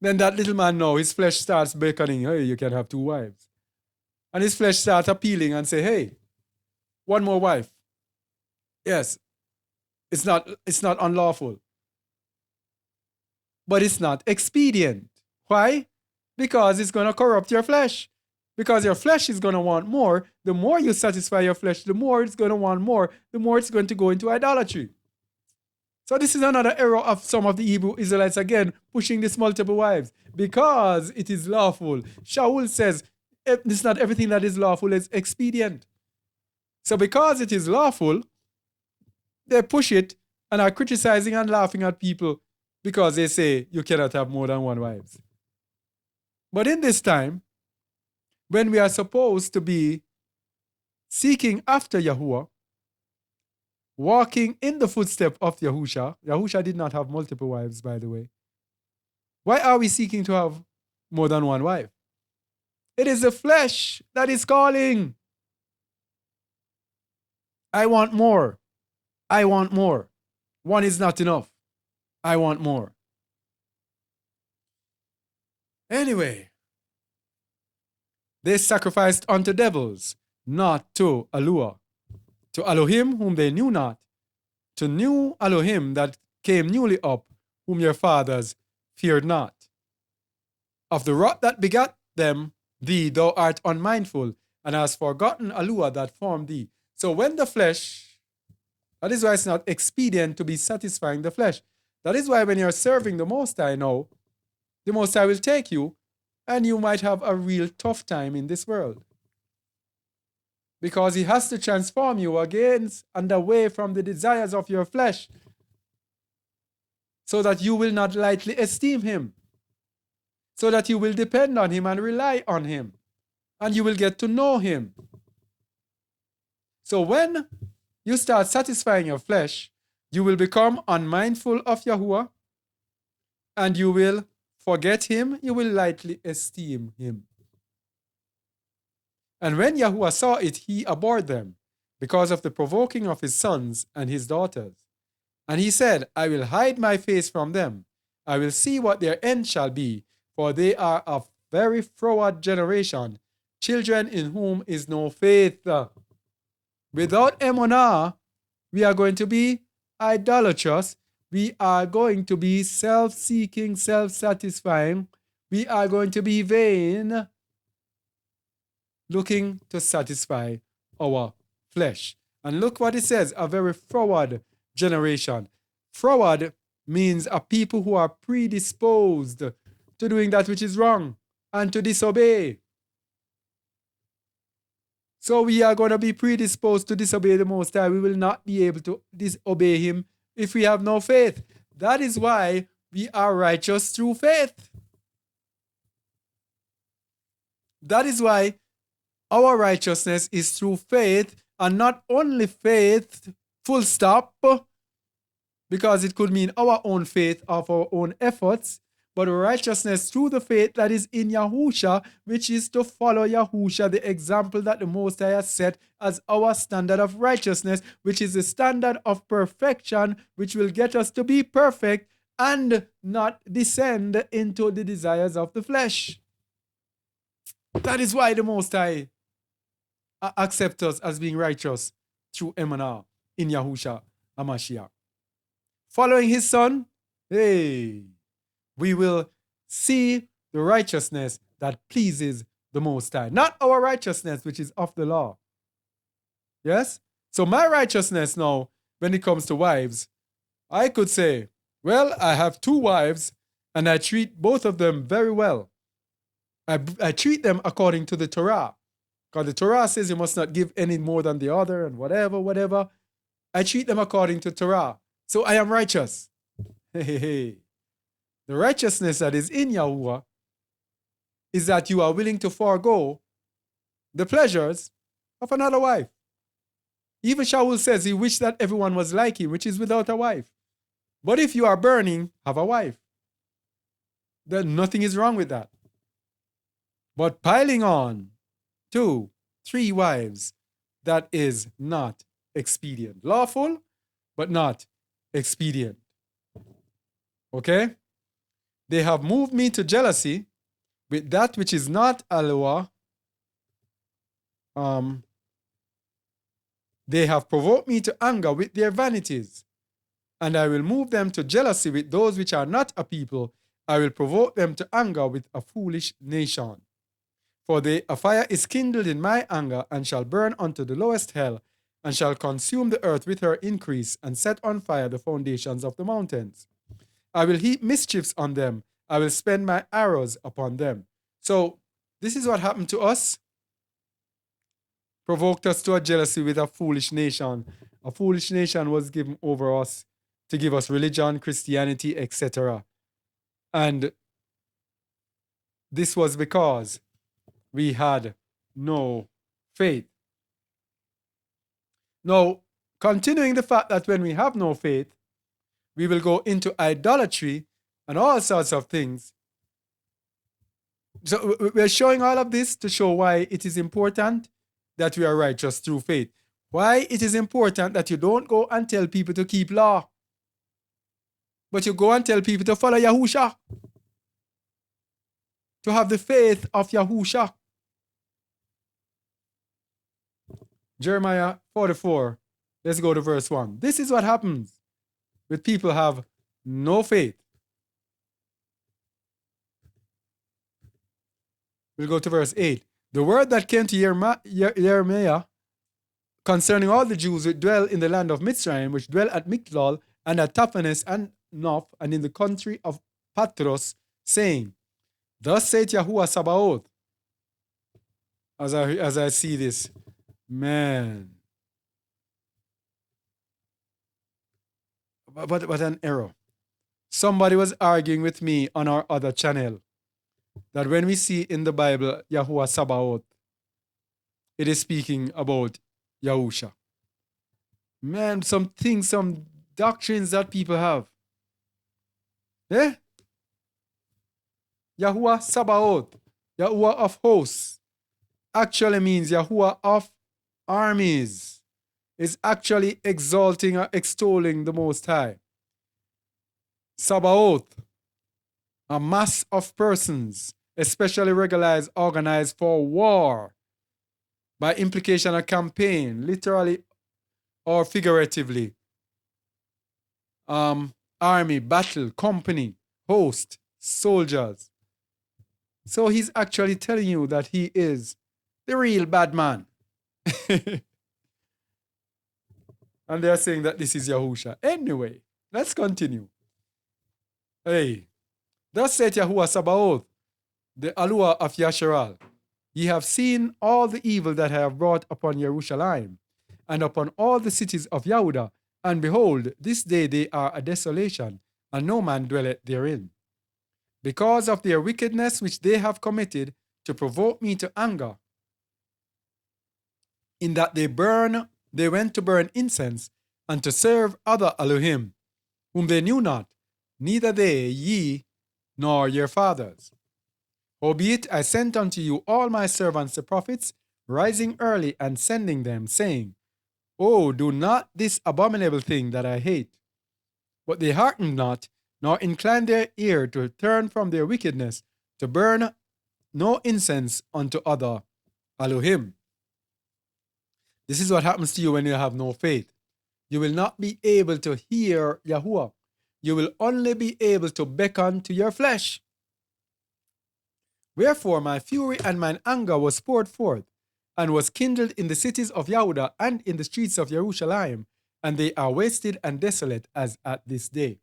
Then that little man now, his flesh starts beckoning, hey, you can have 2 wives. And his flesh starts appealing and say, hey, 1 more wife. Yes, it's not unlawful. But it's not expedient. Why? Because it's going to corrupt your flesh. Because your flesh is going to want more. The more you satisfy your flesh, the more it's going to want more. The more it's going to go into idolatry. So this is another error of some of the Hebrew Israelites, again, pushing this multiple wives. Because it is lawful. Shaul says, it's not everything that is lawful is expedient. So because it is lawful, they push it and are criticizing and laughing at people because they say you cannot have more than 1 wife. But in this time, when we are supposed to be seeking after Yahuwah, walking in the footsteps of Yahusha. Yahusha did not have multiple wives, by the way. Why are we seeking to have more than 1 wife? It is the flesh that is calling. I want more. I want more. 1 is not enough. I want more. Anyway, they sacrificed unto devils, not to Alua, to Elohim whom they knew not, to new Elohim that came newly up, whom your fathers feared not. Of the rot that begat them, thee thou art unmindful, and hast forgotten Alua that formed thee. So when the flesh, that is why it's not expedient to be satisfying the flesh. That is why when you're serving the Most High now, the Most High will take you, and you might have a real tough time in this world. Because he has to transform you against and away from the desires of your flesh, so that you will not lightly esteem him, so that you will depend on him and rely on him, and you will get to know him. So when you start satisfying your flesh, you will become unmindful of Yahuwah, and you will forget him, you will lightly esteem him. And when Yahuwah saw it, he abhorred them, because of the provoking of his sons and his daughters. And he said, I will hide my face from them. I will see what their end shall be, for they are a very froward generation, children in whom is no faith. Without emunah, we are going to be idolatrous. We are going to be self-seeking, self-satisfying. We are going to be vain. looking to satisfy our flesh. And look what it says, a very froward generation. Froward means a people who are predisposed to doing that which is wrong and to disobey. So we are going to be predisposed to disobey the Most High. We will not be able to disobey Him if we have no faith. That is why we are righteous through faith. That is why our righteousness is through faith, and not only faith, full stop, because it could mean our own faith of our own efforts, but righteousness through the faith that is in Yahusha, which is to follow Yahusha, the example that the Most High has set as our standard of righteousness, which is the standard of perfection, which will get us to be perfect and not descend into the desires of the flesh. That is why the Most High accepts us as being righteous through Emanah in Yahusha HaMashiach. Following His Son, we will see the righteousness that pleases the Most High. Not our righteousness, which is of the law. Yes? So my righteousness now, when it comes to wives, I could say, well, I have 2 wives, and I treat both of them very well. I treat them according to the Torah. Because the Torah says you must not give any more than the other, and whatever. I treat them according to Torah. So I am righteous. The righteousness that is in Yahuwah is that you are willing to forego the pleasures of another wife. Even Shaul says he wished that everyone was like him, which is without a wife. But if you are burning, have a wife. Then nothing is wrong with that. But piling on 2, 3 wives, that is not expedient. Lawful, but not expedient. Okay? They have moved me to jealousy with that which is not Alua. They have provoked me to anger with their vanities, and I will move them to jealousy with those which are not a people. I will provoke them to anger with a foolish nation. For a fire is kindled in my anger, and shall burn unto the lowest hell, and shall consume the earth with her increase, and set on fire the foundations of the mountains. I will heap mischiefs on them. I will spend my arrows upon them. So this is what happened to us. Provoked us to a jealousy with a foolish nation. A foolish nation was given over us to give us religion, Christianity, etc. And this was because we had no faith. Now, continuing the fact that when we have no faith, we will go into idolatry and all sorts of things. So we're showing all of this to show why it is important that we are righteous through faith. Why it is important that you don't go and tell people to keep law, but you go and tell people to follow Yahusha, to have the faith of Yahusha. Jeremiah 44, let's go to verse 1. This is what happens with people who have no faith. We'll go to verse 8. The word that came to Jeremiah concerning all the Jews who dwell in the land of Mitzrayim, which dwell at Migdol and at Taphanes and Noph, and in the country of Patros, saying, Thus saith Yahuwah Sabaoth. As I see this, man, but an error. Somebody was arguing with me on our other channel that when we see in the Bible Yahuwah Sabaoth, it is speaking about Yahusha. Man, some things, some doctrines that people have. Yahuwah Sabaoth, Yahuwah of hosts, actually means Yahuwah of armies. Is actually exalting or extolling the Most High. Sabaoth, a mass of persons, especially regularized, organized for war. By implication, a campaign, literally or figuratively. Army, battle, company, host, soldiers. So he's actually telling you that he is the real bad man. And they are saying that this is Yahusha. Anyway, let's continue. Hey, thus saith Yahuwah Sabaoth, the Alua of Yasharal, ye have seen all the evil that I have brought upon Jerusalem, and upon all the cities of Yehuda, and behold, this day they are a desolation, and no man dwelleth therein. Because of their wickedness which they have committed, to provoke me to anger, in that they went to burn incense, and to serve other Elohim, whom they knew not, neither they, ye, nor your fathers. Howbeit I sent unto you all my servants the prophets, rising early and sending them, saying, Oh, do not this abominable thing that I hate. But they hearkened not, nor inclined their ear to turn from their wickedness, to burn no incense unto other Elohim. This is what happens to you when you have no faith. You will not be able to hear Yahuwah. You will only be able to beckon to your flesh. Wherefore my fury and mine anger was poured forth, and was kindled in the cities of Yehuda and in the streets of Jerusalem, and they are wasted and desolate as at this day.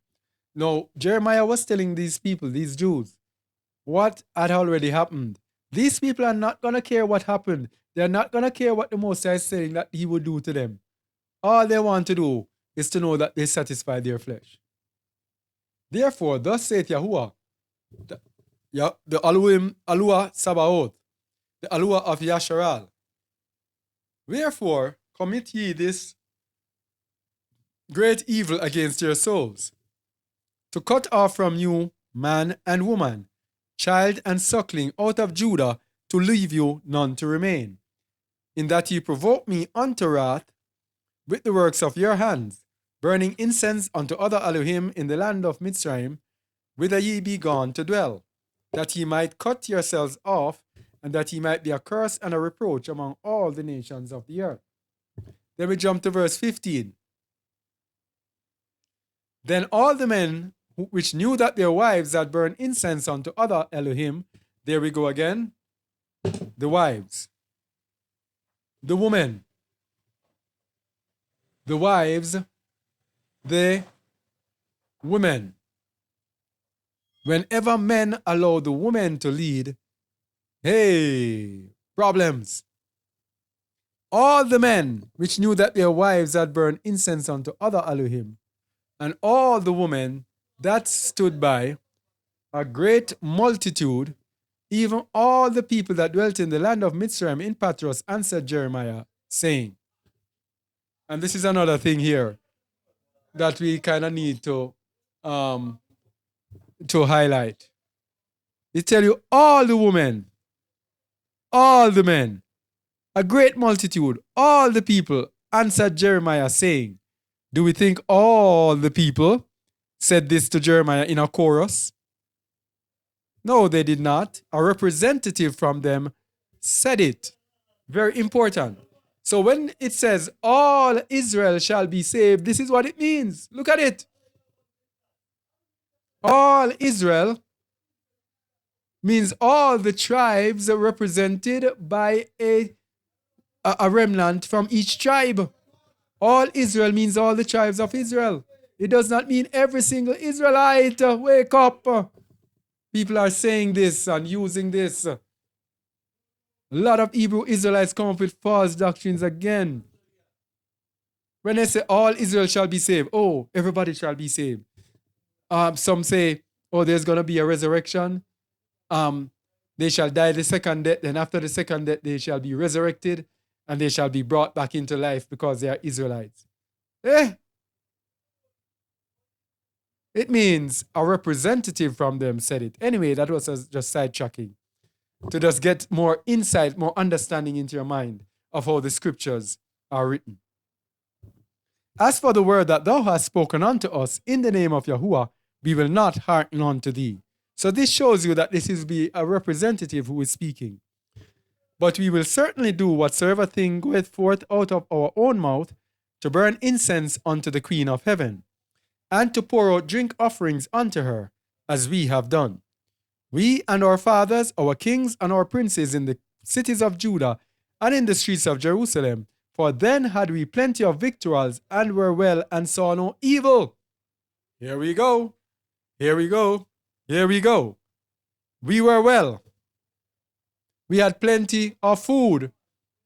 Now, Jeremiah was telling these people, these Jews, what had already happened. These people are not going to care what happened. They're not going to care what the Most High is saying that he would do to them. All they want to do is to know that they satisfy their flesh. Therefore, thus saith Yahuwah, the Alua Sabaoth, the Alua of Yasharal. Wherefore, commit ye this great evil against your souls, to cut off from you man and woman, child and suckling out of Judah, to leave you none to remain, in that ye provoke me unto wrath with the works of your hands, burning incense unto other Elohim in the land of Mitzrayim, whither ye be gone to dwell, that ye might cut yourselves off, and that ye might be a curse and a reproach among all the nations of the earth. Then we jump to verse 15. Then all the men which knew that their wives had burned incense unto other Elohim, there we go again, the wives, the women, the wives, the women. Whenever men allow the women to lead, hey, problems. All the men which knew that their wives had burned incense unto other Elohim, and all the women that stood by, a great multitude, even all the people that dwelt in the land of Mitzrayim in Patros, answered Jeremiah, saying, and this is another thing here that we kind of need to highlight. They tell you all the women, all the men, a great multitude, all the people answered Jeremiah, saying, do we think all the people said this to Jeremiah in a chorus? No, they did not. A representative from them said it. Very important. So when it says all Israel shall be saved, this is what it means. Look at it. All Israel means all the tribes are represented by a remnant from each tribe. All Israel means all the tribes of Israel. It does not mean every single Israelite. Wake up. People are saying this and using this. A lot of Hebrew Israelites come up with false doctrines again. When they say all Israel shall be saved, oh, everybody shall be saved. Some say, oh, there's going to be a resurrection. They shall die the second death, and after the second death, they shall be resurrected, and they shall be brought back into life because they are Israelites. It means a representative from them said it. Anyway, that was just sidetracking to just get more insight, more understanding into your mind of how the scriptures are written. As for the word that thou hast spoken unto us in the name of Yahuwah, we will not hearken unto thee. So this shows you that this is be a representative who is speaking. But we will certainly do whatsoever thing goeth forth out of our own mouth, to burn incense unto the Queen of heaven, and to pour out drink offerings unto her, as we have done. We and our fathers, our kings and our princes in the cities of Judah, and in the streets of Jerusalem. For then had we plenty of victuals, and were well, and saw no evil. Here we go. Here we go. Here we go. We were well. We had plenty of food.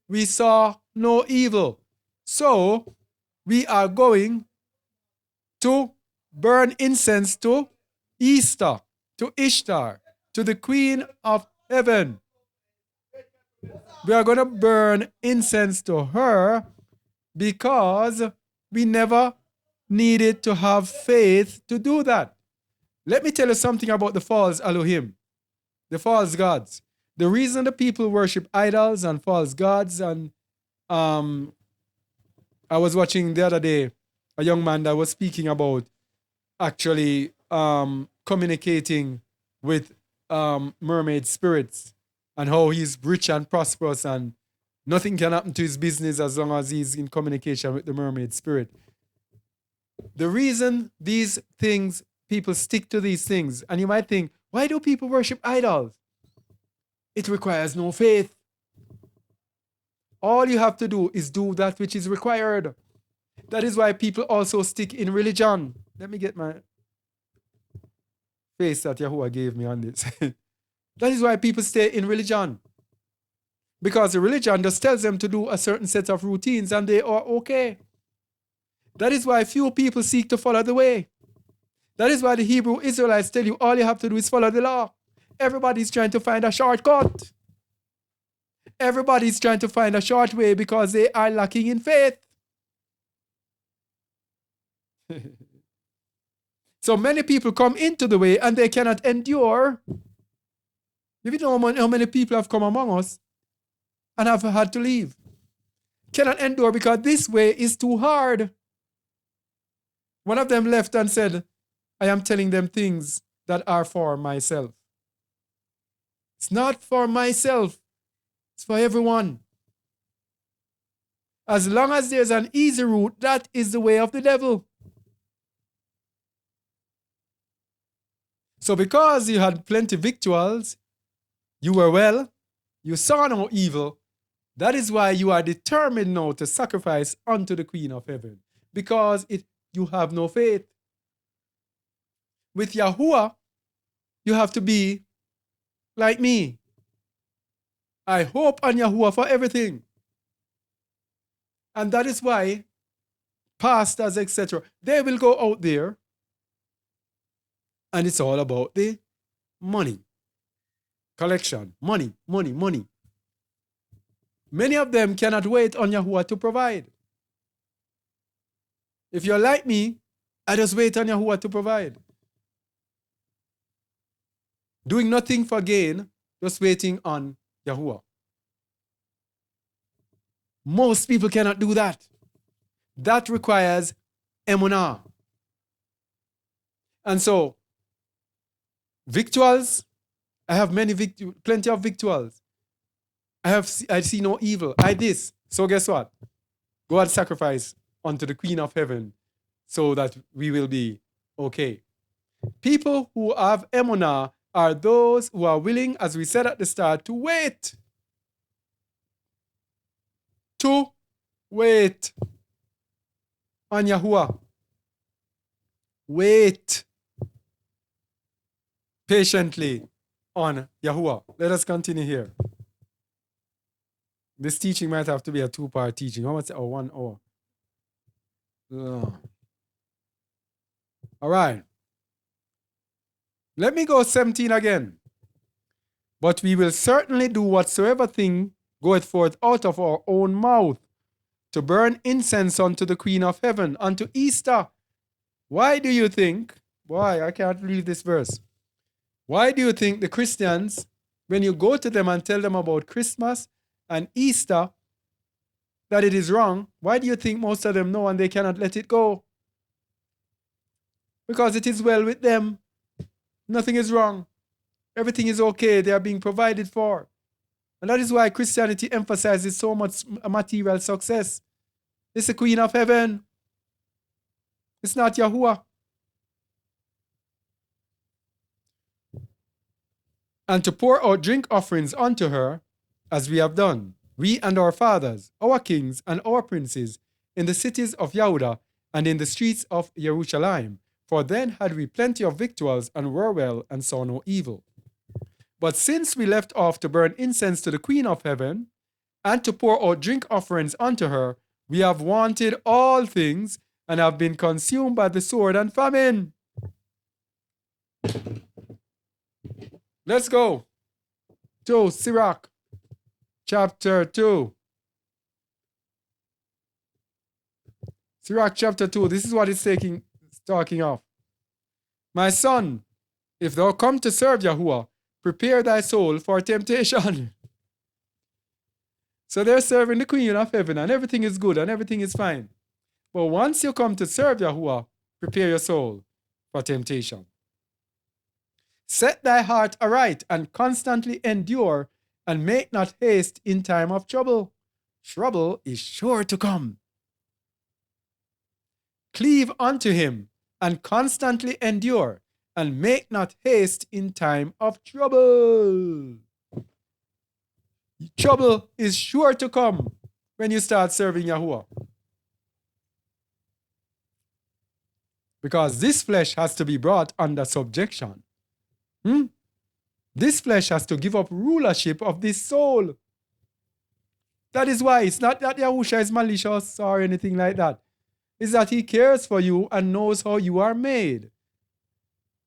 We saw no evil. So we are going to burn incense to Easter, to Ishtar, to the Queen of Heaven. We are going to burn incense to her because we never needed to have faith to do that. Let me tell you something about the false Elohim, the false gods. The reason the people worship idols and false gods, and I was watching the other day a young man that was speaking about actually communicating with mermaid spirits and how he's rich and prosperous and nothing can happen to his business as long as he's in communication with the mermaid spirit. The reason these things, people stick to these things, and you might think, why do people worship idols? It requires no faith. All you have to do is do that which is required. That is why people also stick in religion. Let me get my face that Yahuwah gave me on this. That is why people stay in religion. Because the religion just tells them to do a certain set of routines and they are okay. That is why few people seek to follow the way. That is why the Hebrew Israelites tell you all you have to do is follow the law. Everybody's trying to find a shortcut. Everybody's trying to find a short way because they are lacking in faith. So many people come into the way and they cannot endure. If you know how many people have come among us and have had to leave, cannot endure because this way is too hard. One of them left and said, I am telling them things that are for myself. It's not for myself. It's for everyone. As long as there's an easy route, that is the way of the devil. So because you had plenty victuals, you were well, you saw no evil, that is why you are determined now to sacrifice unto the Queen of Heaven. Because you have no faith. With Yahuwah, you have to be like me. I hope on Yahuwah for everything. And that is why pastors, etc., they will go out there and it's all about the money. Collection. Money, money, money. Many of them cannot wait on Yahuwah to provide. If you're like me, I just wait on Yahuwah to provide. Doing nothing for gain, just waiting on Yahuwah. Most people cannot do that. That requires emunah. And so, victuals, I have plenty of victuals. I see no evil. I this. So guess what? Go and sacrifice unto the Queen of Heaven so that we will be okay. People who have emunah are those who are willing, as we said at the start, to wait. To wait on Yahuwah. Wait patiently on Yahuwah. Let us continue here. This teaching might have to be a two-part teaching. How much? Oh, 1 hour. All right. Let me go 17 again. But we will certainly do whatsoever thing goeth forth out of our own mouth, to burn incense unto the Queen of Heaven, unto Easter. Why do you think, I can't read this verse. Why do you think the Christians, when you go to them and tell them about Christmas and Easter, that it is wrong, why do you think most of them know and they cannot let it go? Because it is well with them. Nothing is wrong. Everything is okay. They are being provided for. And that is why Christianity emphasizes so much material success. It's the Queen of Heaven. It's not Yahuwah. And to pour out drink offerings unto her, as we have done. we and our fathers, our kings and our princes, in the cities of Yehuda and in the streets of Jerusalem. For then had we plenty of victuals and were well and saw no evil. But since we left off to burn incense to the Queen of Heaven and to pour out drink offerings unto her, we have wanted all things and have been consumed by the sword and famine. Let's go to Sirach chapter 2. Sirach chapter 2, this is what it's talking of. My son, if thou come to serve Yahuwah, prepare thy soul for temptation. So they're serving the Queen of Heaven and everything is good and everything is fine. But once you come to serve Yahuwah, prepare your soul for temptation. Set thy heart aright and constantly endure, and make not haste in time of trouble. Trouble is sure to come. Cleave unto him and constantly endure, and make not haste in time of trouble. Trouble is sure to come when you start serving Yahuwah. Because this flesh has to be brought under subjection. This flesh has to give up rulership of this soul. That is why it's not that Yahusha is malicious or anything like that. It's that he cares for you and knows how you are made.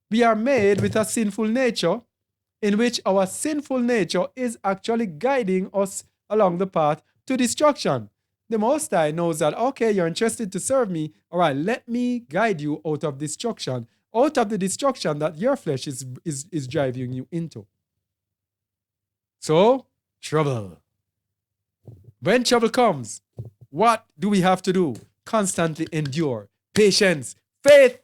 We are made with a sinful nature, in which our sinful nature is actually guiding us along the path to destruction. The Most High knows that, okay, you're interested to serve me. All right, let me guide you out of destruction, out of the destruction that your flesh is driving you into. So, trouble. When trouble comes, what do we have to do? Constantly endure. Patience. Faith.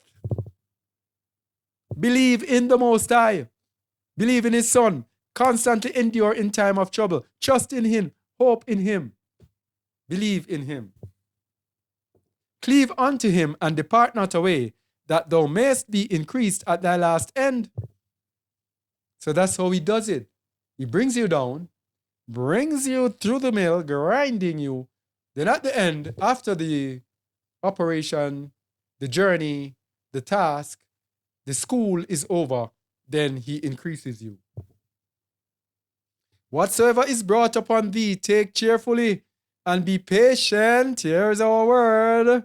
Believe in the Most High. Believe in his Son. Constantly endure in time of trouble. Trust in him. Hope in him. Believe in him. Cleave unto him and depart not away, that thou mayest be increased at thy last end. So that's how he does it. He brings you down, brings you through the mill, grinding you. Then at the end, after the operation, the journey, the task, the school is over, then he increases you. Whatsoever is brought upon thee, take cheerfully and be patient. Here's our word.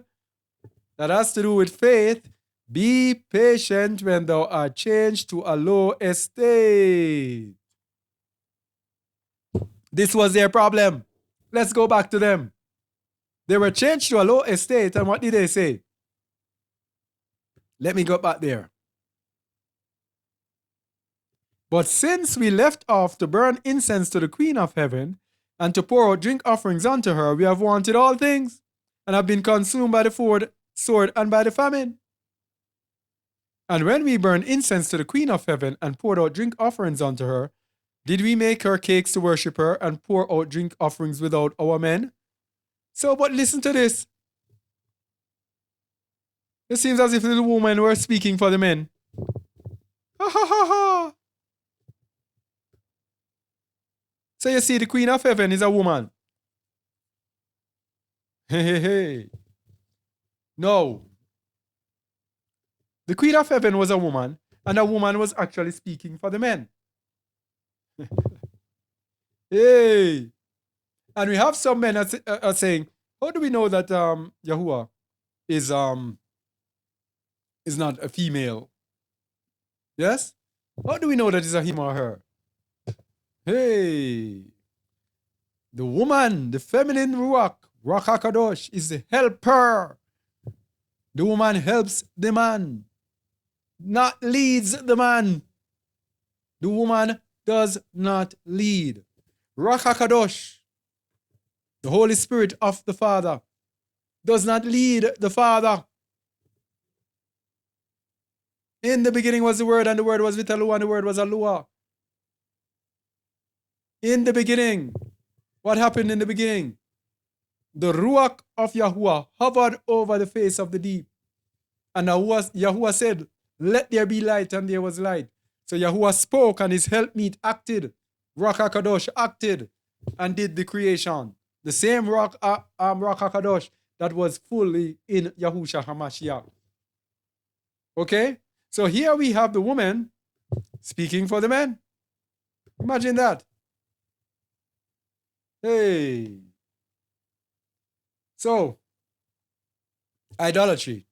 That has to do with faith. Be patient when thou art changed to a low estate. This was their problem. Let's go back to them. They were changed to a low estate, and what did they say? Let me go back there. But since we left off to burn incense to the Queen of Heaven, and to pour out drink offerings unto her, we have wanted all things, and have been consumed by the sword and by the famine. And when we burned incense to the Queen of Heaven, and poured out drink offerings unto her, did we make her cakes to worship her, and pour out drink offerings without our men? So, but listen to this. It seems as if the women were speaking for the men. Ha ha ha ha. So you see, the Queen of Heaven is a woman. Hey, hey, hey. No. The Queen of Heaven was a woman, and a woman was actually speaking for the men. Hey. And we have some men are saying, how do we know that Yahuwah is not a female? Yes? How do we know that it's a him or her? Hey, the woman, the feminine Ruach HaKadosh, is the helper. The woman helps the man, not leads the man. The woman does not lead. Ruach HaKadosh, the Holy Spirit of the Father, does not lead the Father. In the beginning was the Word, and the Word was with Yahuwah, and the Word was Yahuwah. In the beginning, what happened in the beginning? The Ruach of Yahuwah hovered over the face of the deep. And Yahuwah said, let there be light, and there was light. So Yahuwah spoke, and his helpmeet acted. Ruach HaKadosh acted. and did the creation. The same rock HaKadosh that was fully in Yahusha HaMashiach. Okay? So here we have the woman speaking for the men. Imagine that. Hey. So, idolatry,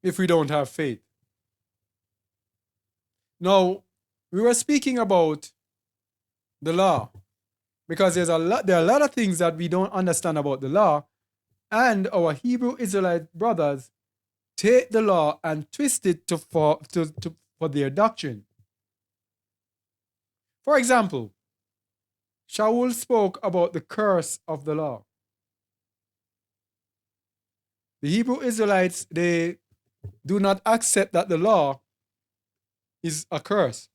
if we don't have faith. Now, we were speaking about the law because there are a lot of things that we don't understand about the law, and our Hebrew Israelite brothers take the law and twist it for their doctrine. For example, Shaul spoke about the curse of the law. The Hebrew Israelites, they do not accept that the law is a curse.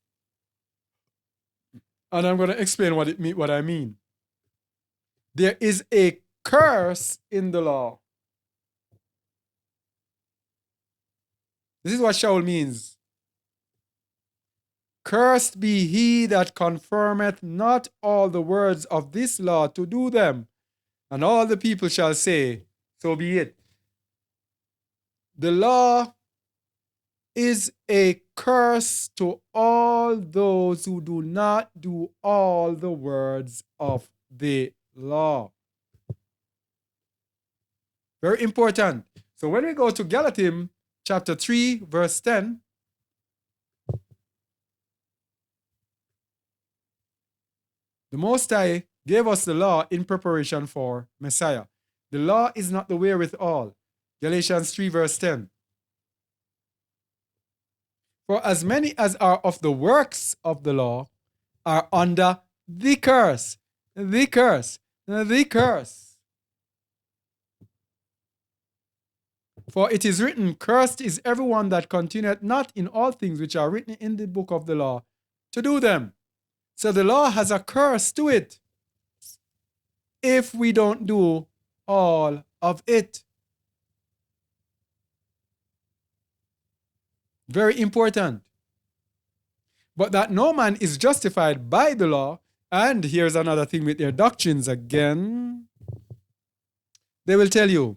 And I'm going to explain what I mean. There is a curse in the law. This is what Shaul means. Cursed be he that confirmeth not all the words of this law to do them. And all the people shall say, so be it. The law is a curse to all those who do not do all the words of the law. Very important. So when we go to Galatians chapter 3, verse 10, the Most High gave us the law in preparation for Messiah. The law is not the wherewithal. Galatians 3, verse 10. For as many as are of the works of the law are under the curse. The curse. The curse. For it is written, cursed is everyone that continueth not in all things which are written in the book of the law to do them. So the law has a curse to it if we don't do all of it. Very important. But that no man is justified by the law, and here's another thing with their doctrines again. They will tell you,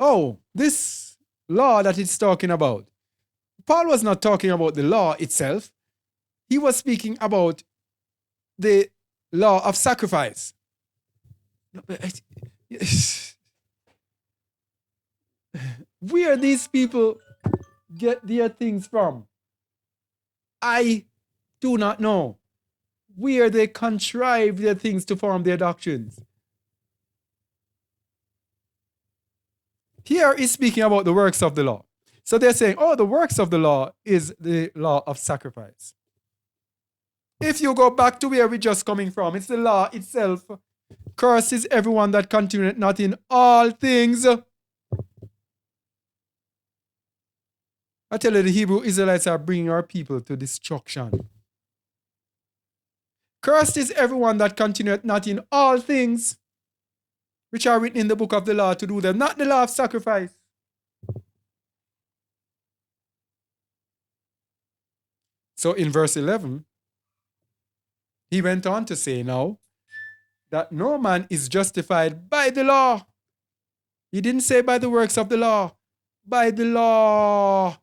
oh, this law that it's talking about. Paul was not talking about the law itself. He was speaking about the law of sacrifice. Where these people get their things from, I do not know. Where they contrive their things to form their doctrines. Here is speaking about the works of the law. So they're saying, oh, the works of the law is the law of sacrifice. If you go back to where we're just coming from, it's the law itself. Curses everyone that continueth not in all things. I tell you, the Hebrew Israelites are bringing our people to destruction. Cursed is everyone that continueth not in all things which are written in the book of the law to do them, not the law of sacrifice. So in verse 11, he went on to say now that no man is justified by the law. He didn't say by the works of the law, by the law.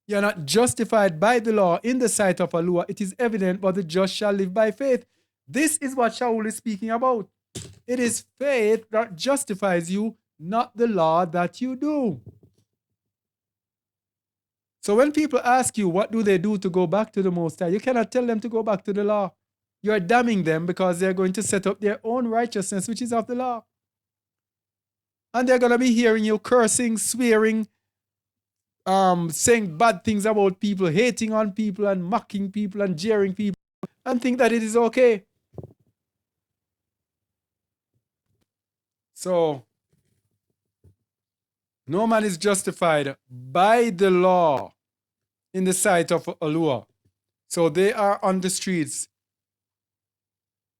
You're not justified by the law in the sight of Allah. It is evident, but the just shall live by faith. This is what Shaul is speaking about. It is faith that justifies you, not the law that you do. So when people ask you, what do they do to go back to the Most High? You cannot tell them to go back to the law. You're damning them because they're going to set up their own righteousness, which is of the law. And they're going to be hearing you cursing, swearing, saying bad things about people, hating on people and mocking people and jeering people, and think that it is okay. So, no man is justified by the law in the sight of Allah. So they are on the streets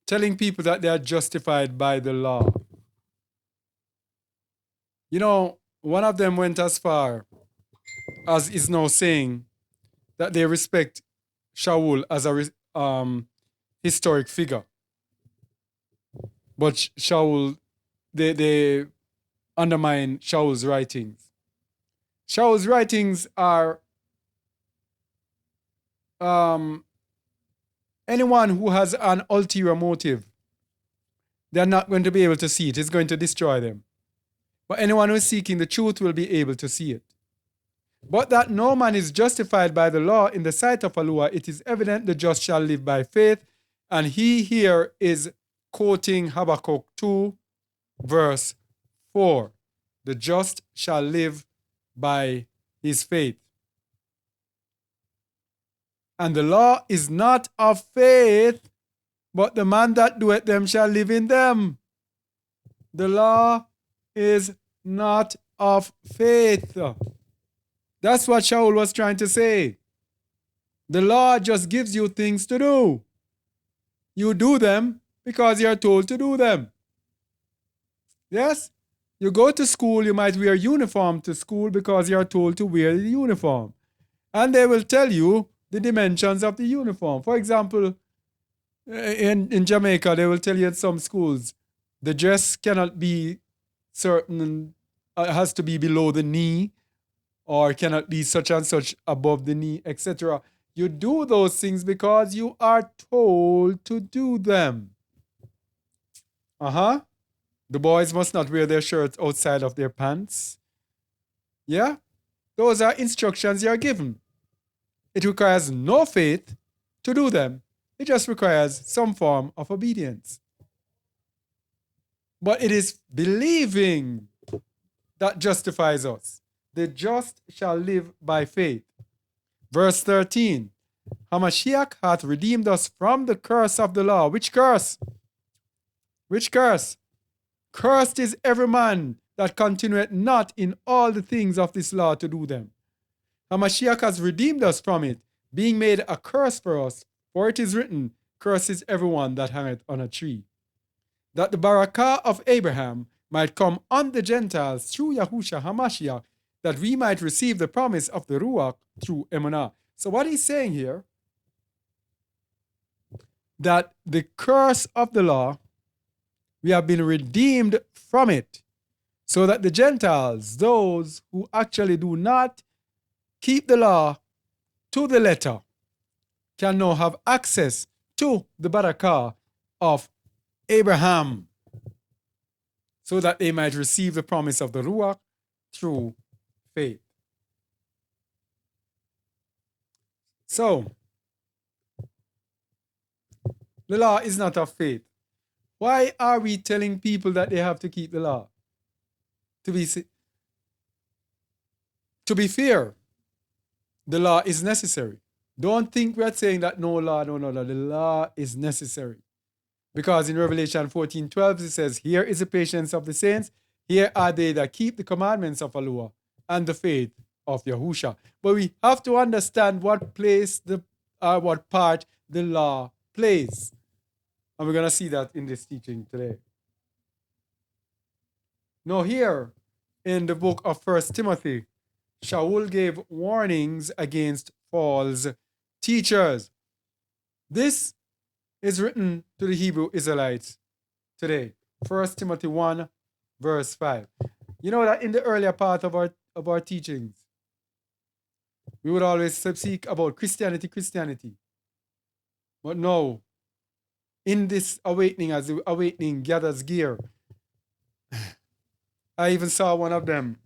telling people that they are justified by the law. You know, one of them went as far as is now saying that they respect Shaul as historic figure. But Shaul, they undermine Shaul's writings. Shaul's writings are anyone who has an ulterior motive, they're not going to be able to see it. It's going to destroy them. But anyone who is seeking the truth will be able to see it. But that no man is justified by the law in the sight of Allah, it is evident the just shall live by faith. And he here is quoting Habakkuk 2, verse 4. The just shall live by his faith. And the law is not of faith, but the man that doeth them shall live in them. The law is not of faith. That's what Shaul was trying to say. The law just gives you things to do. You do them because you're told to do them. Yes? You go to school, you might wear uniform to school because you're told to wear the uniform. And they will tell you the dimensions of the uniform. For example, in Jamaica, they will tell you at some schools, the dress cannot be certain, has to be below the knee, or cannot be such and such above the knee, etc. You do those things because you are told to do them. The boys must not wear their shirts outside of their pants. Yeah? Those are instructions you are given. It requires no faith to do them. It just requires some form of obedience. But it is believing that justifies us. The just shall live by faith. Verse 13. Hamashiach hath redeemed us from the curse of the law. Which curse? Which curse? Cursed is every man that continueth not in all the things of this law to do them. Hamashiach has redeemed us from it, being made a curse for us. For it is written, cursed is everyone that hangeth on a tree. That the barakah of Abraham might come on the Gentiles through Yahusha Hamashiach, that we might receive the promise of the Ruach through Emunah. So what he's saying here, that the curse of the law, we have been redeemed from it, so that the Gentiles, those who actually do not keep the law to the letter, can now have access to the barakah of Abraham, so that they might receive the promise of the Ruach through faith. So, the law is not of faith. Why are we telling people that they have to keep the law? To be fair, the law is necessary. Don't think we're saying that no law. The law is necessary. Because in Revelation 14:12 it says, here is the patience of the saints, here are they that keep the commandments of Allah and the faith of Yahusha. But we have to understand what part the law plays. And we're going to see that in this teaching today. Now here in the book of 1 Timothy, Shaul gave warnings against false teachers. This is written to the Hebrew Israelites today. 1 Timothy 1, verse 5. You know that in the earlier part of our teachings, we would always speak about Christianity. But now, in this awakening, as the awakening gathers gear, I even saw one of them.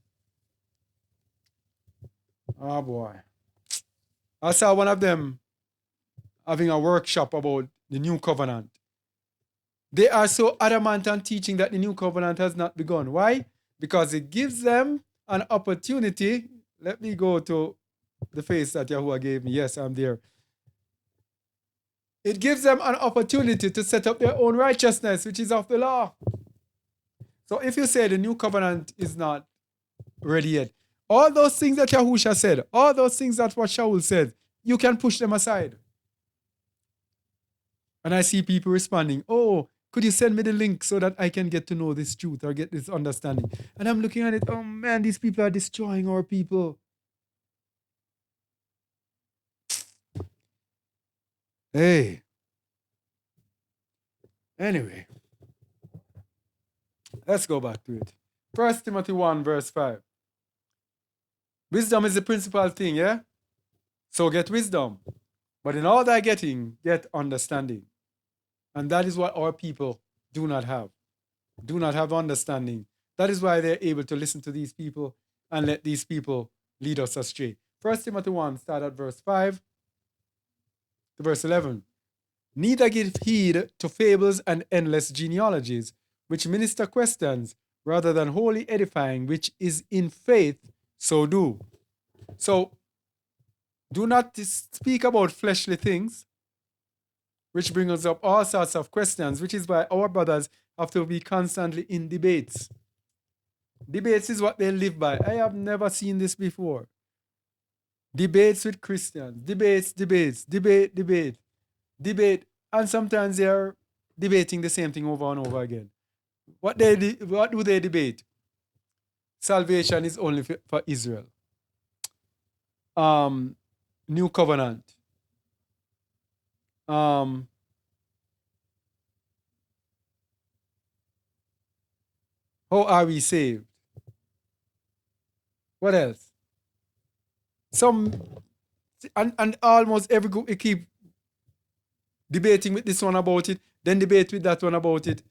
Oh boy. I saw one of them having a workshop about the new covenant. They are so adamant on teaching that the new covenant has not begun. Why? Because it gives them an opportunity. Let me go to the face that Yahuwah gave me. Yes, I'm there. It gives them an opportunity to set up their own righteousness, which is of the law. So if you say the new covenant is not ready yet, all those things that Yahusha said, all those things that what Shaul said, you can push them aside. And I see people responding, oh, could you send me the link so that I can get to know this truth or get this understanding? And I'm looking at it, oh man, these people are destroying our people. Hey. Anyway, let's go back to it. 1 Timothy 1 verse 5. Wisdom is the principal thing, yeah? So get wisdom. But in all thy getting, get understanding. And that is what our people do not have. Do not have understanding. That is why they're able to listen to these people and let these people lead us astray. 1 Timothy 1, start at verse 5 to verse 11. Neither give heed to fables and endless genealogies, which minister questions, rather than wholly edifying, which is in faith, so do. So, do not speak about fleshly things, which bring us up all sorts of questions, which is why our brothers have to be constantly in debates. Debates is what they live by. I have never seen this before. Debates with Christians. Debate. And sometimes they are debating the same thing over and over again. What do they debate? Salvation is only for Israel. New covenant. How are we saved? What else? And almost every group, you keep debating with this one about it, then debate with that one about it.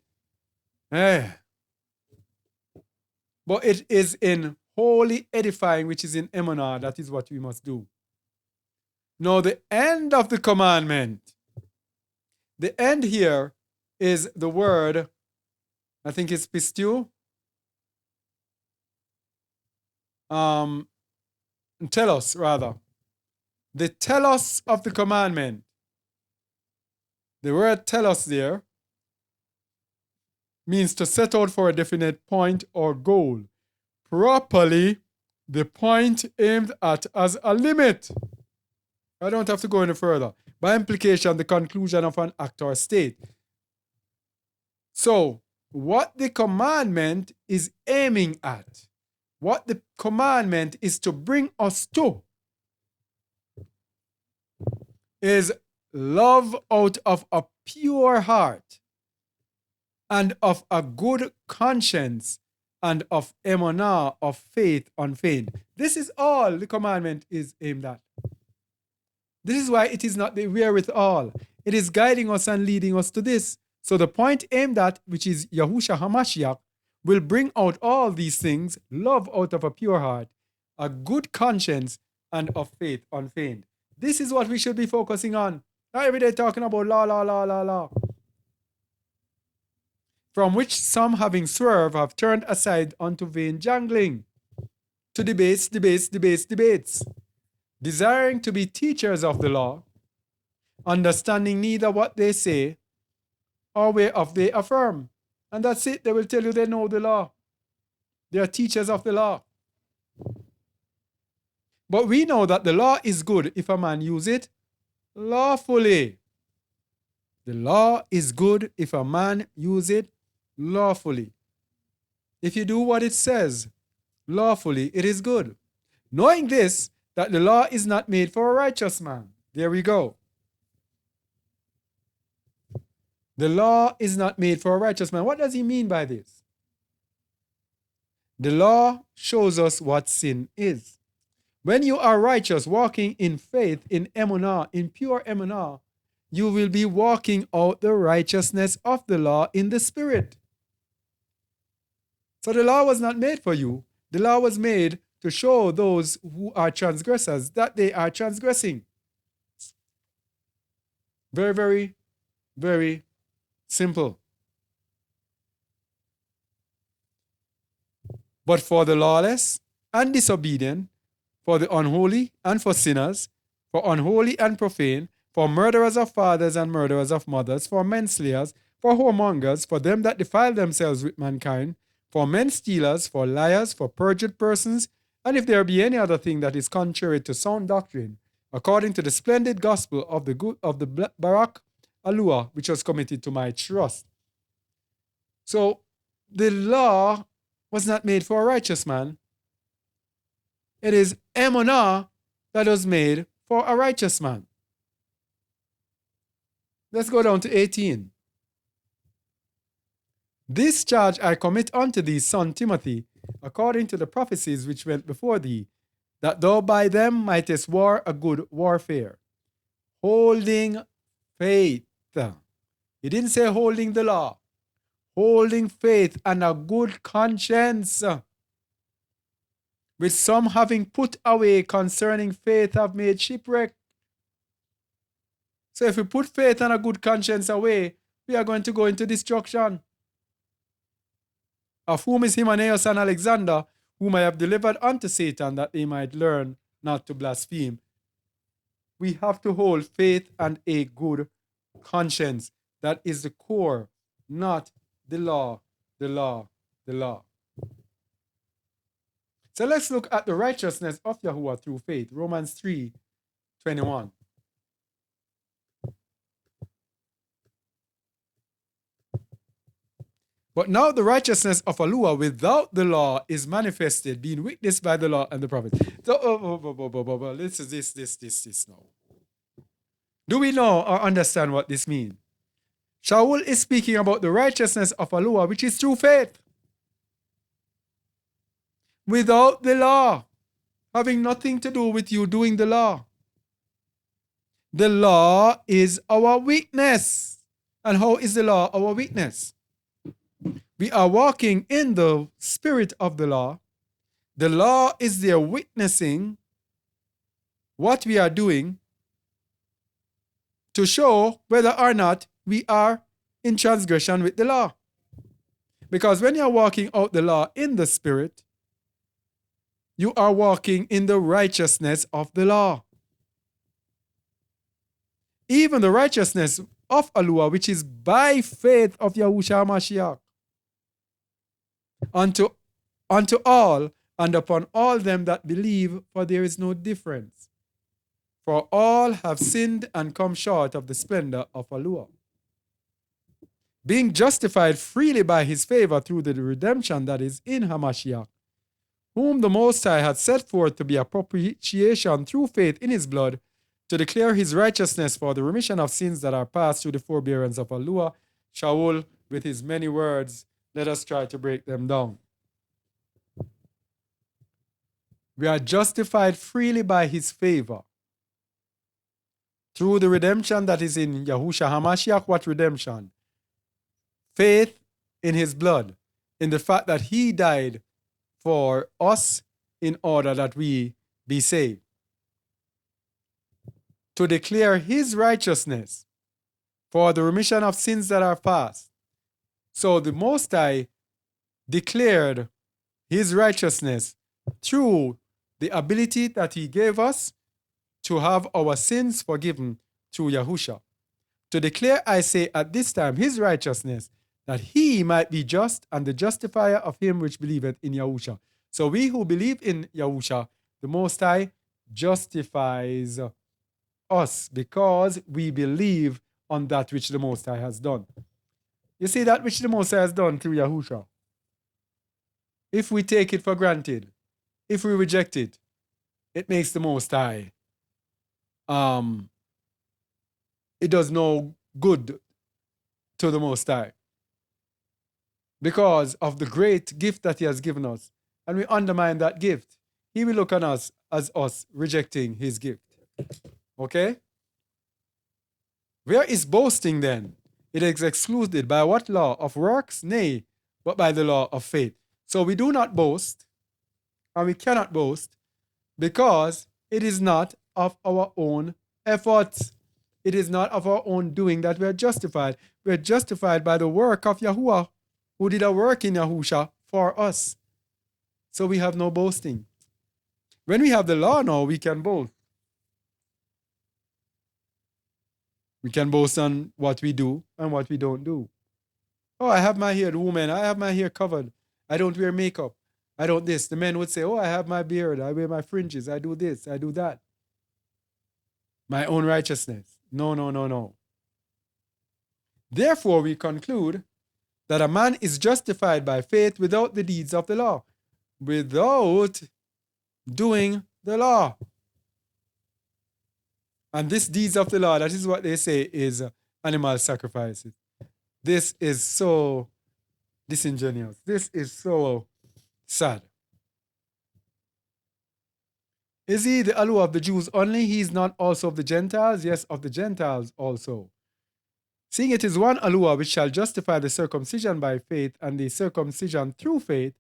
But it is in wholly edifying, which is in Emunah, that is what we must do. Now, the end of the commandment. The end here is the word, I think it's pisteu. Telos, rather. The telos of the commandment. The word telos there means to set out for a definite point or goal. Properly, the point aimed at as a limit. I don't have to go any further. By implication, the conclusion of an act or state. So, what the commandment is aiming at, what the commandment is to bring us to, is love out of a pure heart and of a good conscience and of emunah, of faith unfeigned. This is all the commandment is aimed at. This is why it is not the wherewithal. It is guiding us and leading us to this. So the point aimed at, which is Yahusha HaMashiach, will bring out all these things: love out of a pure heart, a good conscience, and of faith unfeigned. This is what we should be focusing on. Not every day talking about law. From which some, having swerved, have turned aside unto vain jangling, to debates, desiring to be teachers of the law, understanding neither what they say or whereof they affirm. And that's it. They will tell you they know the law. They are teachers of the law. But we know that the law is good if a man use it lawfully. The law is good if a man use it lawfully. If you do what it says lawfully, it is good. Knowing this, that the law is not made for a righteous man. There we go. The law is not made for a righteous man. What does he mean by this? The law shows us what sin is. When you are righteous, walking in faith, in emunah, in pure emunah, you will be walking out the righteousness of the law in the Spirit. So the law was not made for you. The law was made to show those who are transgressors that they are transgressing. Very, very, very simple. But for the lawless and disobedient, for the unholy and for sinners, for unholy and profane, for murderers of fathers and murderers of mothers, for manslayers, for whoremongers, for them that defile themselves with mankind, for men stealers, for liars, for perjured persons, and if there be any other thing that is contrary to sound doctrine, according to the splendid gospel of the Barak Alua, which was committed to my trust. So the law was not made for a righteous man. It is emunah that was made for a righteous man. Let's go down to 18. This charge I commit unto thee, son Timothy, according to the prophecies which went before thee, that thou by them mightest war a good warfare, holding faith. He didn't say holding the law. Holding faith and a good conscience, which some having put away concerning faith have made shipwreck. So if we put faith and a good conscience away, we are going to go into destruction. Of whom is Hymenaeus and Alexander, whom I have delivered unto Satan, that they might learn not to blaspheme. We have to hold faith and a good conscience. That is the core, not the law, the law, the law. So let's look at the righteousness of Yahuwah through faith. Romans 3:21. But now the righteousness of Yahuwah without the law is manifested, being witnessed by the law and the prophets. So, this now. Do we know or understand what this means? Shaul is speaking about the righteousness of Yahuwah, which is through faith. Without the law, having nothing to do with you doing the law. The law is our weakness. And how is the law our weakness? We are walking in the spirit of the law. The law is there witnessing what we are doing to show whether or not we are in transgression with the law. Because when you are walking out the law in the spirit, you are walking in the righteousness of the law. Even the righteousness of Yahuwah, which is by faith of Yahusha HaMashiach, unto all and upon all them that believe, for there is no difference. For all have sinned and come short of the splendor of Yahuwah. Being justified freely by his favor through the redemption that is in Hamashiach, whom the Most High had set forth to be a propitiation through faith in his blood, to declare his righteousness for the remission of sins that are past through the forbearance of Yahuwah. Shaul, with his many words, let us try to break them down. We are justified freely by his favor through the redemption that is in Yahusha HaMashiach. What redemption? Faith in his blood, in the fact that he died for us in order that we be saved. To declare his righteousness for the remission of sins that are past. So the Most High declared his righteousness through the ability that he gave us to have our sins forgiven through Yahusha. To declare, I say, at this time his righteousness, that he might be just and the justifier of him which believeth in Yahusha. So we who believe in Yahusha, the Most High justifies us because we believe on that which the Most High has done. You see, that which the Most High has done through Yahusha, if we take it for granted, if we reject it, it makes the Most High, it does no good to the Most High because of the great gift that he has given us, and we undermine that gift. He will look on us as us rejecting his gift. Okay? Where is boasting then? It is excluded by what law? Of works? Nay, but by the law of faith. So we do not boast, and we cannot boast, because it is not of our own efforts. It is not of our own doing that we are justified. We are justified by the work of Yahuwah, who did a work in Yahusha for us. So we have no boasting. When we have the law now, we can boast. We can boast on what we do and what we don't do. Oh, I have my hair, the woman, I have my hair covered. I don't wear makeup. I don't this. The men would say, oh, I have my beard. I wear my fringes. I do this. I do that. My own righteousness. No, no, no, no. Therefore, we conclude that a man is justified by faith without the deeds of the law, without doing the law. And this deeds of the law, that is what they say is animal sacrifices. This is so disingenuous. This is so sad. Is he the Alua of the Jews only? He is not also of the Gentiles? Yes, of the Gentiles also. Seeing it is one Alua which shall justify the circumcision by faith and the circumcision through faith,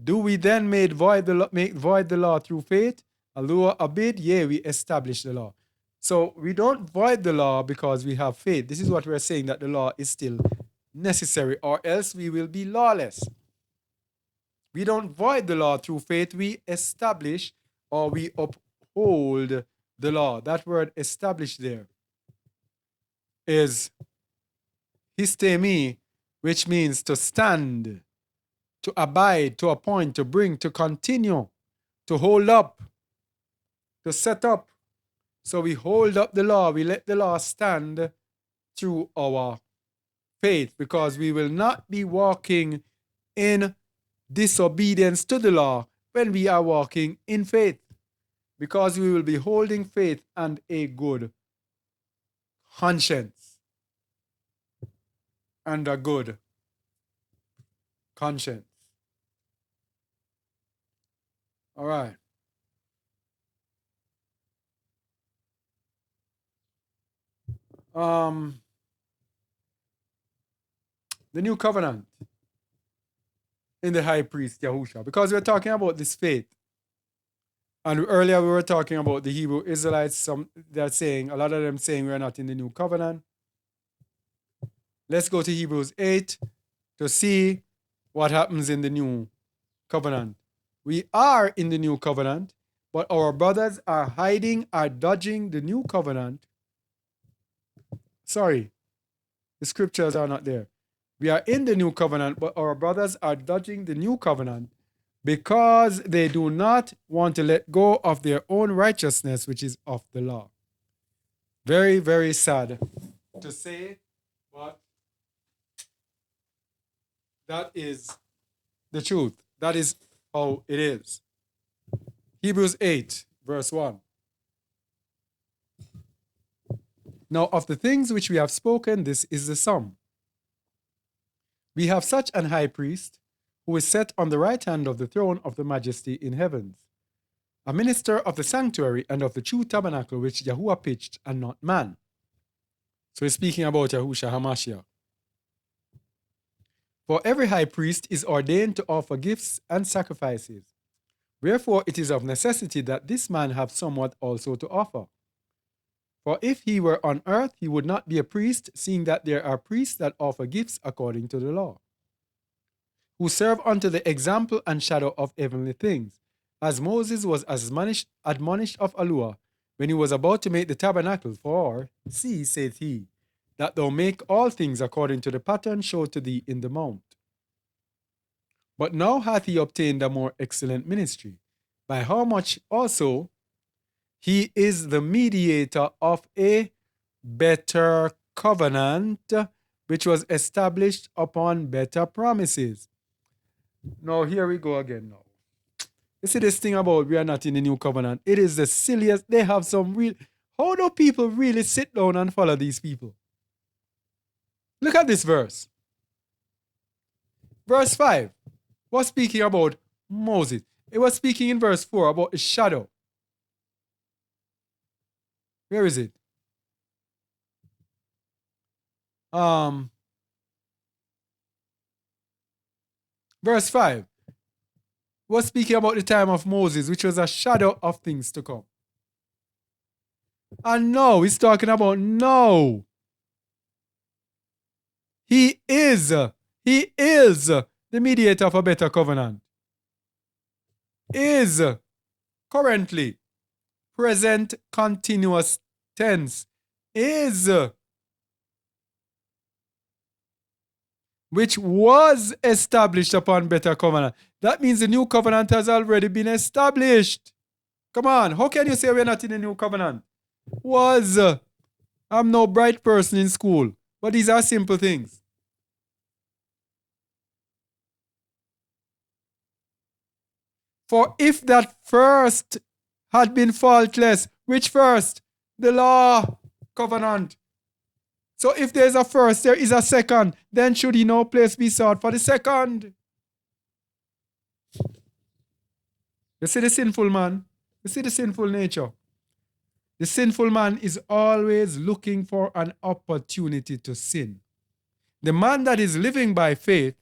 do we then make void the law through faith? Alua abid, yea, we establish the law. So we don't void the law because we have faith. This is what we're saying, that the law is still necessary, or else we will be lawless. We don't void the law through faith, we establish or we uphold the law. That word establish there is histemi, which means to stand, to abide, to appoint, to bring, to continue, to hold up, to set up. So we hold up the law, we let the law stand through our faith, because we will not be walking in disobedience to the law when we are walking in faith, because we will be holding faith and a good conscience. And a good conscience. All right. The new covenant in the high priest Yahusha, because we're talking about this faith. And earlier we were talking about the Hebrew Israelites. They're saying, a lot of them saying we're not in the new covenant. Let's go to Hebrews 8 to see what happens in the new covenant. We are in the new covenant, but our brothers are hiding, are dodging the new covenant. Sorry, the scriptures are not there. We are in the new covenant, but our brothers are dodging the new covenant because they do not want to let go of their own righteousness, which is of the law. Very, very sad to say, but that is the truth. That is how it is. Hebrews 8, verse 1. Now, of the things which we have spoken, this is the sum. We have such an high priest who is set on the right hand of the throne of the majesty in heavens, a minister of the sanctuary and of the true tabernacle which Yahuwah pitched and not man. So he's speaking about Yahusha HaMashiach. For every high priest is ordained to offer gifts and sacrifices. Wherefore it is of necessity that this man have somewhat also to offer. For if he were on earth, he would not be a priest, seeing that there are priests that offer gifts according to the law, who serve unto the example and shadow of heavenly things, as Moses was admonished of Alua, when he was about to make the tabernacle. For, see, saith he, that thou make all things according to the pattern showed to thee in the mount. But now hath he obtained a more excellent ministry, by how much also he is the mediator of a better covenant, which was established upon better promises. Now, here we go again now. You see this thing about we are not in the new covenant. It is the silliest. They have some real... How do people really sit down and follow these people? Look at this verse. Verse 5 was speaking about Moses. It was speaking in verse 4 about a shadow. Where is it? Verse 5 was speaking about the time of Moses, which was a shadow of things to come. And now he's talking about now. He is the mediator of a better covenant. Is currently, present continuous tense, is, which was established upon better covenant. That means the new covenant has already been established. Come on, how can you say we're not in the new covenant? Was. I'm no bright person in school, but these are simple things. For if that first had been faultless, which first? The law covenant. So if there is a first, there is a second. Then should he no place be sought for the second? You see the sinful man? You see the sinful nature? The sinful man is always looking for an opportunity to sin. The man that is living by faith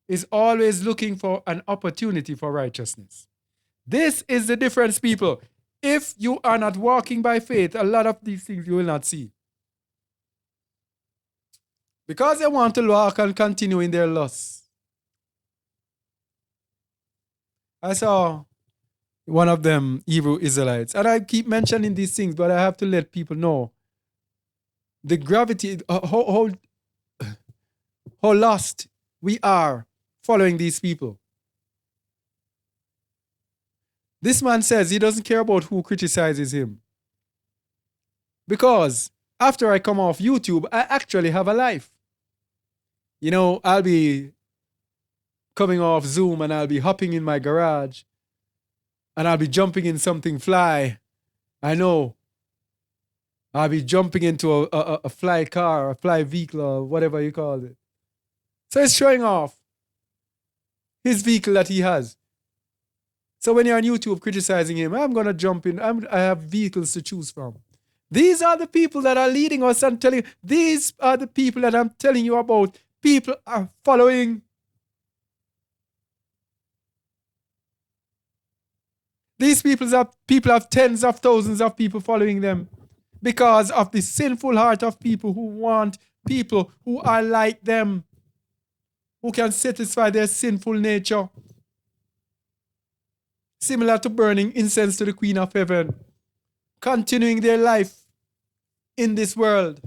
is always looking for an opportunity for righteousness. This is the difference, people. If you are not walking by faith, a lot of these things you will not see. Because they want to walk and continue in their lusts. I saw one of them Hebrew Israelites, and I keep mentioning these things, but I have to let people know the gravity, how lost we are following these people. This man says he doesn't care about who criticizes him. Because after I come off YouTube, I actually have a life. You know, I'll be coming off Zoom and I'll be hopping in my garage and I'll be jumping in something fly. I know. I'll be jumping into a fly car, a fly vehicle, or whatever you call it. So he's showing off his vehicle that he has. So when you're on YouTube criticizing him, I'm going to jump in. I have vehicles to choose from. These are the people that are leading us and telling you. These are the people that I'm telling you about. People are following. These people have tens of thousands of people following them because of the sinful heart of people who want people who are like them, who can satisfy their sinful nature. Similar to burning incense to the Queen of Heaven, continuing their life in this world.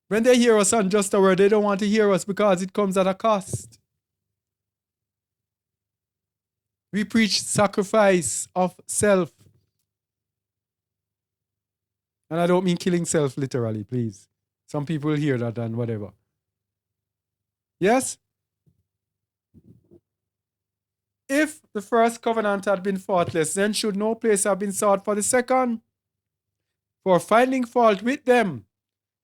When they hear us on Just a Word, they don't want to hear us because it comes at a cost. We preach sacrifice of self. And I don't mean killing self literally, please. Some people will hear that and whatever. Yes? If the first covenant had been faultless, then should no place have been sought for the second? For finding fault with them,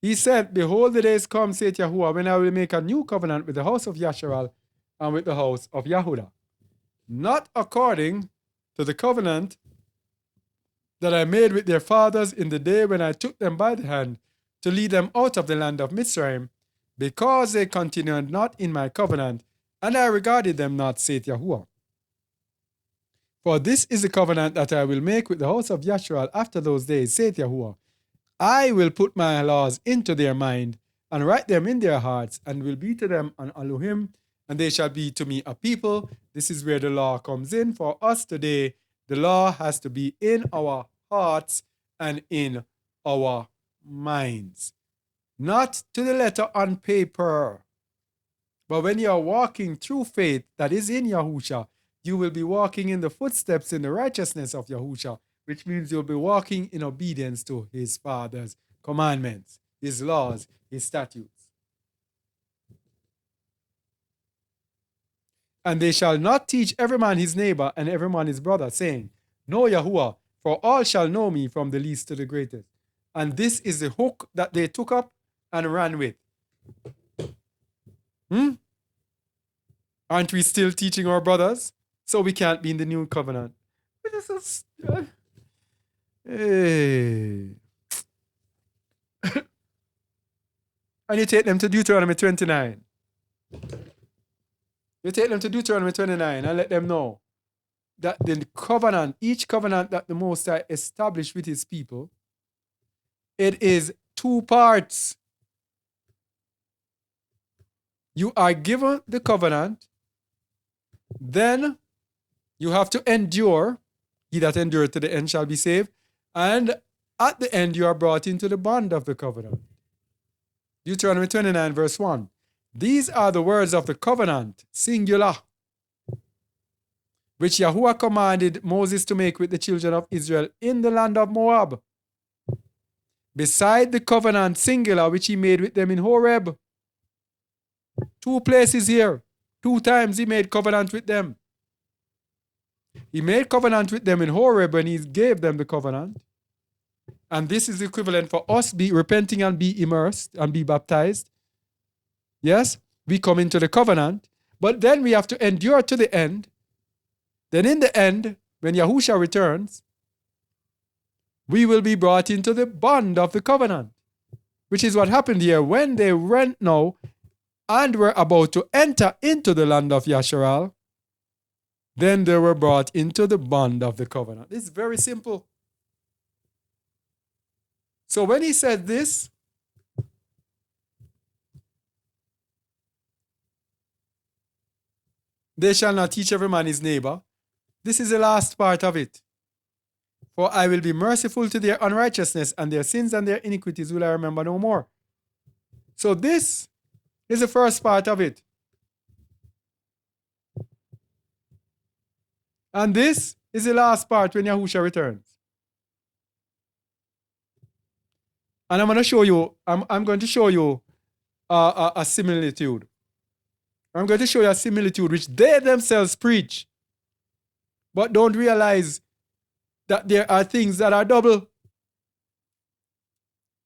he said, behold, the days come, saith Yahuwah, when I will make a new covenant with the house of Yasharal and with the house of Yahudah. Not according to the covenant that I made with their fathers in the day when I took them by the hand to lead them out of the land of Mizraim, because they continued not in my covenant, and I regarded them not, saith Yahuwah. For this is the covenant that I will make with the house of Yasharal after those days, saith Yahuwah. I will put my laws into their mind, and write them in their hearts, and will be to them an Elohim, and they shall be to me a people. This is where the law comes in. For us today, the law has to be in our hearts and in our minds. Not to the letter on paper. But when you are walking through faith that is in Yahusha, you will be walking in the footsteps in the righteousness of Yahusha, which means you'll be walking in obedience to his Father's commandments, his laws, his statutes. And they shall not teach every man his neighbor and every man his brother, saying, Know Yahuwah, for all shall know me from the least to the greatest. And this is the hook that they took up and ran with. Aren't we still teaching our brothers? So we can't be in the new covenant. Hey. And you take them to Deuteronomy 29. You take them to Deuteronomy 29 and let them know that the covenant, each covenant that the Most High established with his people, it is two parts. You are given the covenant, then you have to endure. He that endureth to the end shall be saved. And at the end, you are brought into the bond of the covenant. Deuteronomy 29, verse 1. These are the words of the covenant, singular, which Yahuwah commanded Moses to make with the children of Israel in the land of Moab, beside the covenant, singular, which he made with them in Horeb. Two places here. Two times he made covenant with them. He made covenant with them in Horeb when he gave them the covenant. And this is equivalent for us be repenting and be immersed and be baptized. Yes, we come into the covenant, but then we have to endure to the end. Then in the end, when Yahusha returns, we will be brought into the bond of the covenant, which is what happened here when they went now and were about to enter into the land of Yasharal. Then they were brought into the bond of the covenant. It's very simple. So when he said this, they shall not teach every man his neighbor. This is the last part of it. For I will be merciful to their unrighteousness, and their sins and their iniquities will I remember no more. So this is the first part of it. And this is the last part when Yahusha returns. And I'm going to show you, I'm going to show you a similitude. I'm going to show you a similitude which they themselves preach, but don't realize that there are things that are double.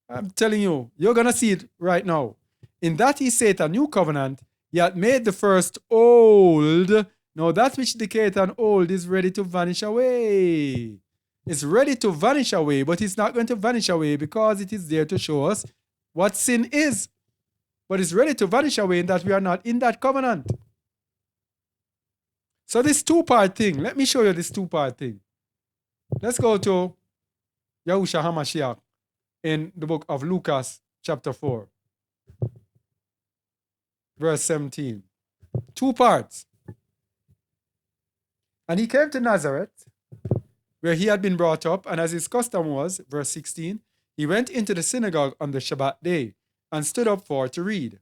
I'm telling you, you're going to see it right now. In that he saith a new covenant, he hath made the first old. Now that which decayeth and old is ready to vanish away. It's ready to vanish away, but it's not going to vanish away because it is there to show us what sin is. But it's ready to vanish away in that we are not in that covenant. So this two-part thing, let me show you this two-part thing. Let's go to Yahusha HaMashiach in the book of Lucas chapter 4, verse 17. Two parts. And he came to Nazareth, where he had been brought up, and as his custom was, verse 16, he went into the synagogue on the Shabbat day, and stood up for to read.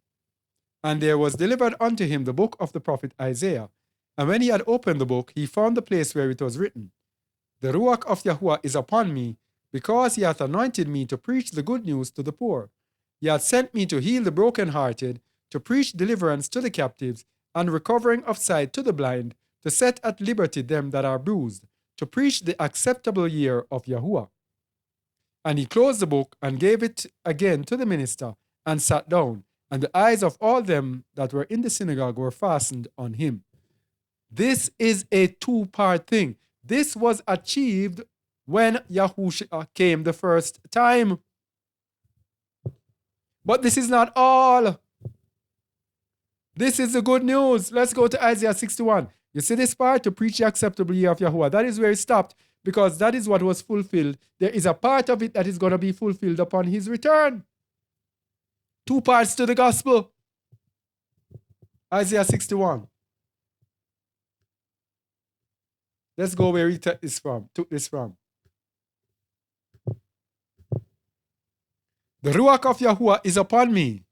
And there was delivered unto him the book of the prophet Isaiah. And when he had opened the book, he found the place where it was written, The Ruach of Yahuwah is upon me, because he hath anointed me to preach the good news to the poor. He hath sent me to heal the brokenhearted, to preach deliverance to the captives, and recovering of sight to the blind, to set at liberty them that are bruised, to preach the acceptable year of Yahuwah. And he closed the book and gave it again to the minister, and sat down, and the eyes of all them that were in the synagogue were fastened on him. This is a two-part thing. This was achieved when Yahusha came the first time. But this is not all. This is the good news. Let's go to Isaiah 61. You see this part, to preach the acceptable year of Yahuwah. That is where it stopped, because that is what was fulfilled. There is a part of it that is going to be fulfilled upon his return. Two parts to the gospel. Isaiah 61. Let's go where he took this from. The Ruach of Yahuwah is upon me,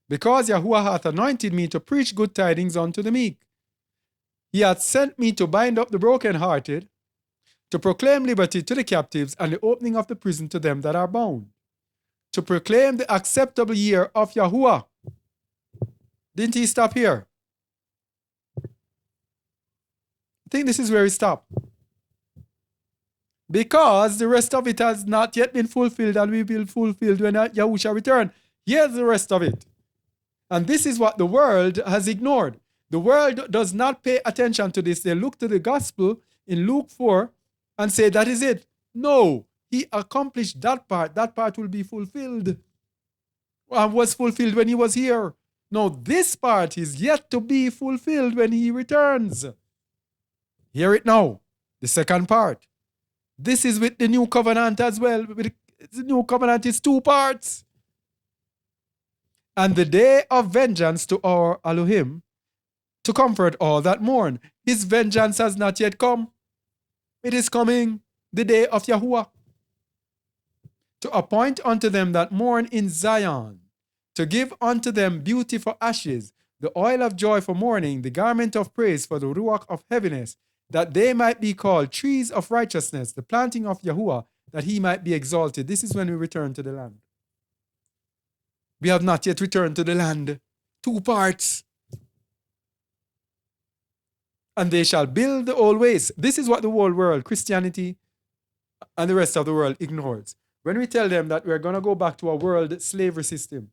because Yahuwah hath anointed me to preach good tidings unto the meek. He hath sent me to bind up the brokenhearted, to proclaim liberty to the captives, and the opening of the prison to them that are bound, to proclaim the acceptable year of Yahuwah. Didn't he stop here? I think this is where he stopped. Because the rest of it has not yet been fulfilled, and will be fulfilled when Yahusha return. Here's the rest of it. And this is what the world has ignored. The world does not pay attention to this. They look to the gospel in Luke 4 and say, that is it. No, he accomplished that part. That part will be fulfilled. And was fulfilled when he was here. No, this part is yet to be fulfilled when he returns. Hear it now. The second part. This is with the new covenant as well. The new covenant is two parts. And the day of vengeance to our Elohim, to comfort all that mourn. His vengeance has not yet come. It is coming, the day of Yahuwah. To appoint unto them that mourn in Zion, to give unto them beauty for ashes, the oil of joy for mourning, the garment of praise for the ruach of heaviness, that they might be called trees of righteousness, the planting of Yahuwah, that he might be exalted. This is when we return to the land. We have not yet returned to the land. Two parts. And they shall build the old ways. This is what the whole world, Christianity and the rest of the world, ignores. when we tell them that we're going to go back to a world slavery system,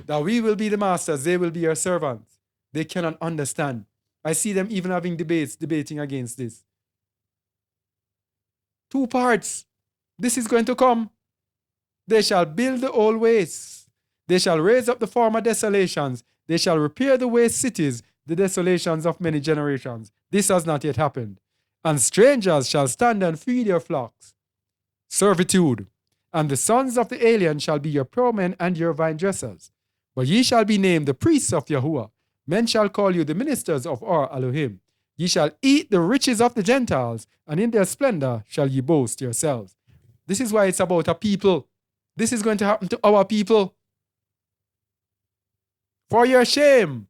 that we will be the masters, they will be our servants, they cannot understand. I see them even having debating against this. 2 parts. This is going to come. They shall build the old wastes. They shall raise up the former desolations. They shall repair the waste cities, the desolations of many generations. This has not yet happened. And strangers shall stand and feed your flocks. Servitude. And the sons of the alien shall be your plowmen and your vine dressers. But ye shall be named the priests of Yahuwah. Men shall call you the ministers of our Elohim. Ye shall eat the riches of the Gentiles, and in their splendor shall ye boast yourselves. This is why it's about a people. This is going to happen to our people. For your shame.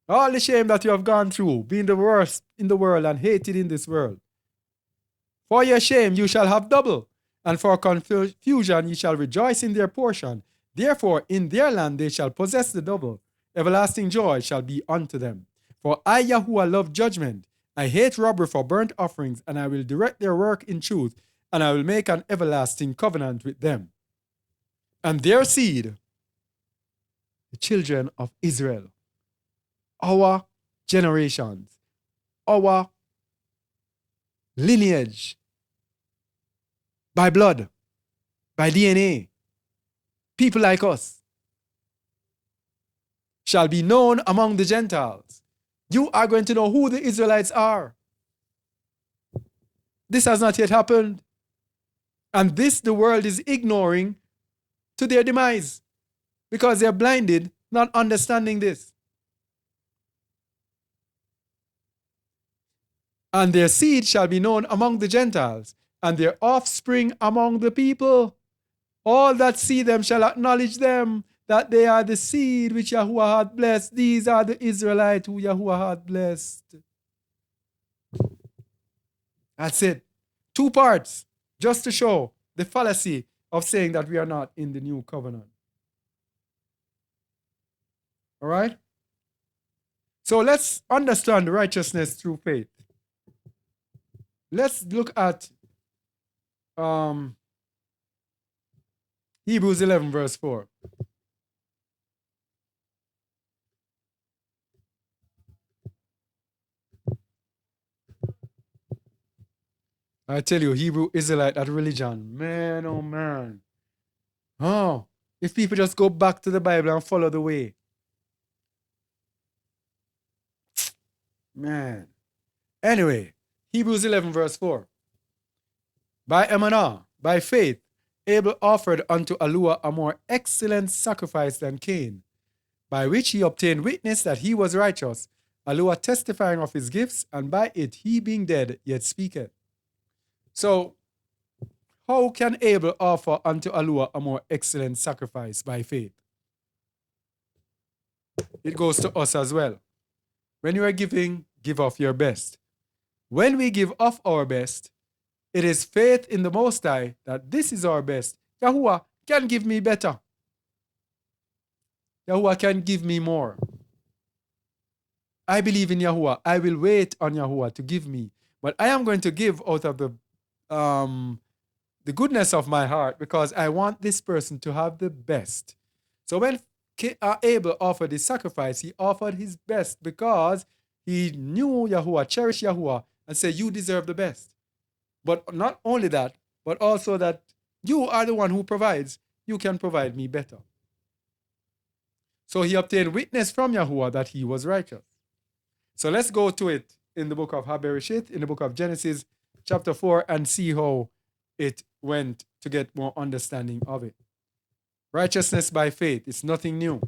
All the shame that you have gone through, being the worst in the world and hated in this world. For your shame you shall have double, and for confusion ye shall rejoice in their portion. Therefore in their land they shall possess the double. Everlasting joy shall be unto them. For I, Yahuwah, love judgment. I hate robbery for burnt offerings, and I will direct their work in truth, and I will make an everlasting covenant with them. And their seed, the children of Israel, our generations, our lineage, by blood, by DNA, people like us, shall be known among the Gentiles. You are going to know who the Israelites are. This has not yet happened. And this the world is ignoring to their demise because they're blinded, not understanding this. And their seed shall be known among the Gentiles, and their offspring among the people. All that see them shall acknowledge them, that they are the seed which Yahuwah hath blessed. These are the Israelites who Yahuwah hath blessed. That's it. 2 parts, just to show the fallacy of saying that we are not in the new covenant. All right? So let's understand righteousness through faith. Let's look at Hebrews 11 verse 4. I tell you, Hebrew Israelite, that religion, man, oh man. Oh, if people just go back to the Bible and follow the way. Man. Anyway, Hebrews 11 verse 4. By Emanah, by faith, Abel offered unto Yahuwah a more excellent sacrifice than Cain, by which he obtained witness that he was righteous, Yahuwah testifying of his gifts, and by it he being dead yet speaketh. So, how can Abel offer unto Yahuwah a more excellent sacrifice? By faith. It goes to us as well. When you are giving, give off your best. When we give off our best, it is faith in the Most High that this is our best. Yahuwah can give me better. Yahuwah can give me more. I believe in Yahuwah. I will wait on Yahuwah to give me. But I am going to give out of the goodness of my heart because I want this person to have the best. So when Abel offered his sacrifice, he offered his best because he knew Yahuwah, cherished Yahuwah, and said, you deserve the best. But not only that, but also that you are the one who provides. You can provide me better. So he obtained witness from Yahuwah that he was righteous. So let's go to it in the book of Habereshit, in the book of Genesis, chapter 4, and see how it went to get more understanding of it. Righteousness by faith is nothing new.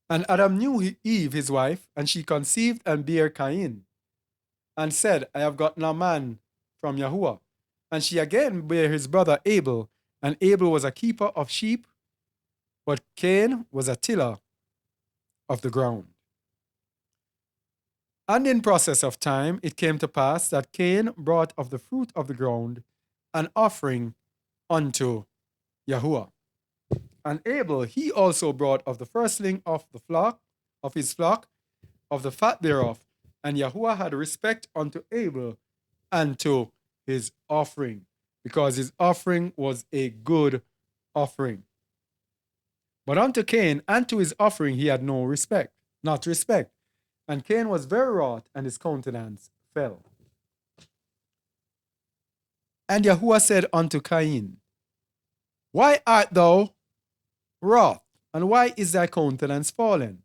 And Adam knew Eve, his wife, and she conceived and bare Cain, and said, I have gotten a man from Yahuwah. And she again bare his brother Abel, and Abel was a keeper of sheep, but Cain was a tiller of the ground. And in process of time, it came to pass that Cain brought of the fruit of the ground an offering unto Yahuwah. And Abel, he also brought of the firstling of the flock, of his flock, of the fat thereof. And Yahuwah had respect unto Abel and to his offering, because his offering was a good offering. But unto Cain and to his offering he had no respect, not respect. And Cain was very wroth, and his countenance fell. And Yahuwah said unto Cain, Why art thou wroth, and why is thy countenance fallen?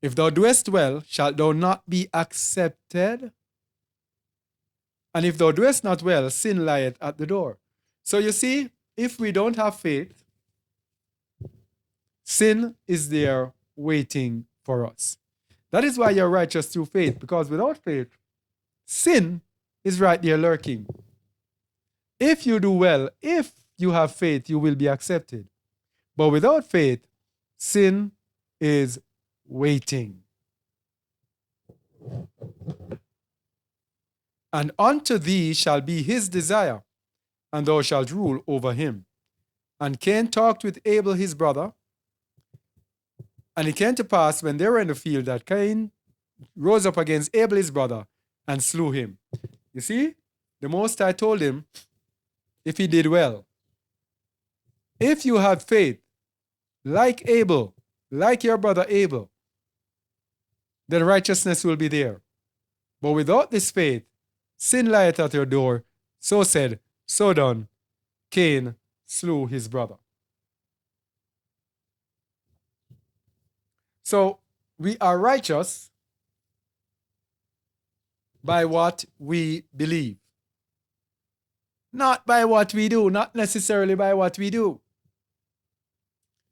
If thou doest well, shalt thou not be accepted? And if thou doest not well, sin lieth at the door. So you see, if we don't have faith, sin is there waiting for us. That is why you're righteous through faith, because without faith, sin is right there lurking. If you do well, if you have faith, you will be accepted. But without faith, sin is waiting. And unto thee shall be his desire, and thou shalt rule over him. And Cain talked with Abel his brother. And it came to pass, when they were in the field, that Cain rose up against Abel his brother and slew him. You see, the Most High told him, if he did well, if you had faith, like Abel, like your brother Abel, then righteousness will be there. But without this faith, sin lieth at your door. So said, so done, Cain slew his brother. So we are righteous by what we believe. Not by what we do, not necessarily by what we do.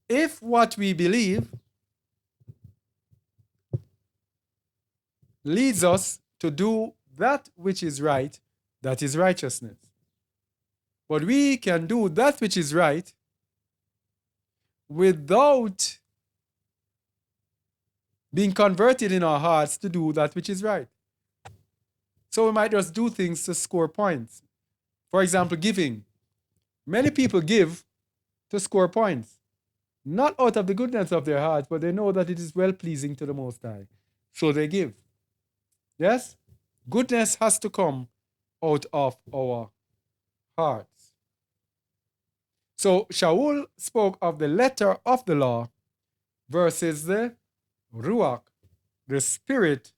If what we believe leads us to do that which is right, that is righteousness. But we can do that which is right without being converted in our hearts to do that which is right. So we might just do things to score points. For example, giving. Many people give to score points, not out of the goodness of their hearts, but they know that it is well-pleasing to the Most High. So they give. Yes? Goodness has to come out of our hearts. So Shaul spoke of the letter of the law versus the Ruach, the spirit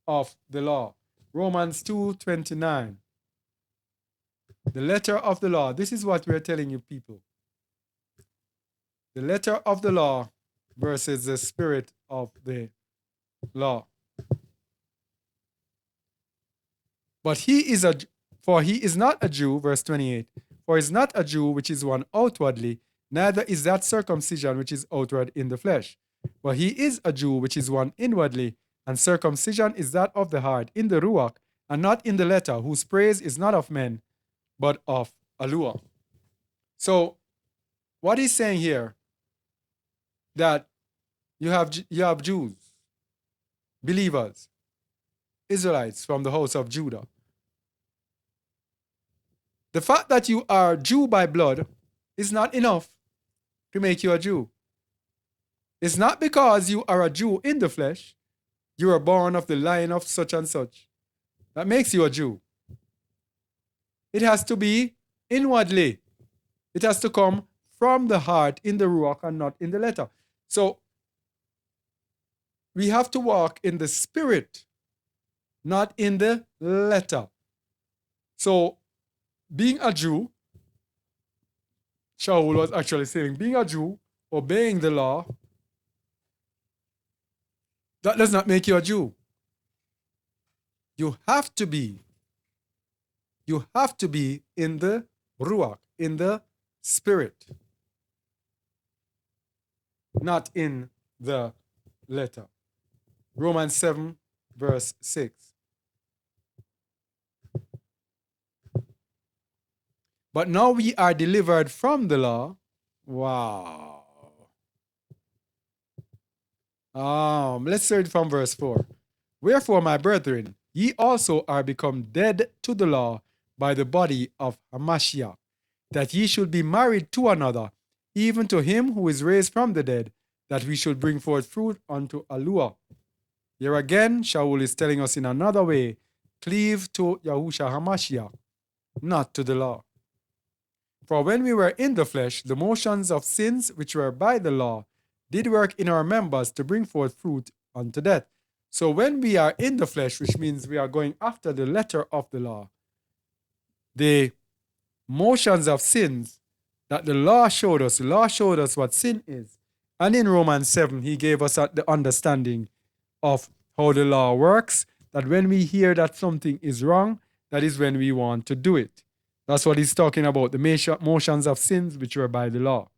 of the law. Romans 2:29. The letter of the law. This is what we're telling you people. The letter of the law versus the spirit of the law. But he is not a Jew, verse 28. For he is not a Jew which is one outwardly, neither is that circumcision which is outward in the flesh. But he is a Jew which is one inwardly, and circumcision is that of the heart, in the Ruach, and not in the letter, whose praise is not of men, but of Yahuwah. So, what he's saying here, that you have Jews, believers, Israelites from the house of Judah. The fact that you are Jew by blood is not enough to make you a Jew. It's not because you are a Jew in the flesh, you are born of the line of such and such, that makes you a Jew. It has to be inwardly. It has to come from the heart in the Ruach and not in the letter. So, we have to walk in the spirit, not in the letter. So, being a Jew, Shaul was actually saying, being a Jew, obeying the law, that does not make you a Jew. You have to be in the Ruach, in the spirit, not in the letter. Romans 7, verse 6. But now we are delivered from the law. Wow. Let's read from verse 4. Wherefore, my brethren, ye also are become dead to the law by the body of Hamashiach, that ye should be married to another, even to him who is raised from the dead, that we should bring forth fruit unto Yahuwah. Here again, Shaul is telling us in another way cleave to Yahusha HaMashiach, not to the law. For when we were in the flesh, the motions of sins which were by the law did work in our members to bring forth fruit unto death. So when we are in the flesh, which means we are going after the letter of the the motions of sins that the law showed us what sin is. And in Romans 7, he gave us the understanding of how the law works, that when we hear that something is wrong, that is when we want to do it. That's what he's talking about, the motions of sins which were by the law.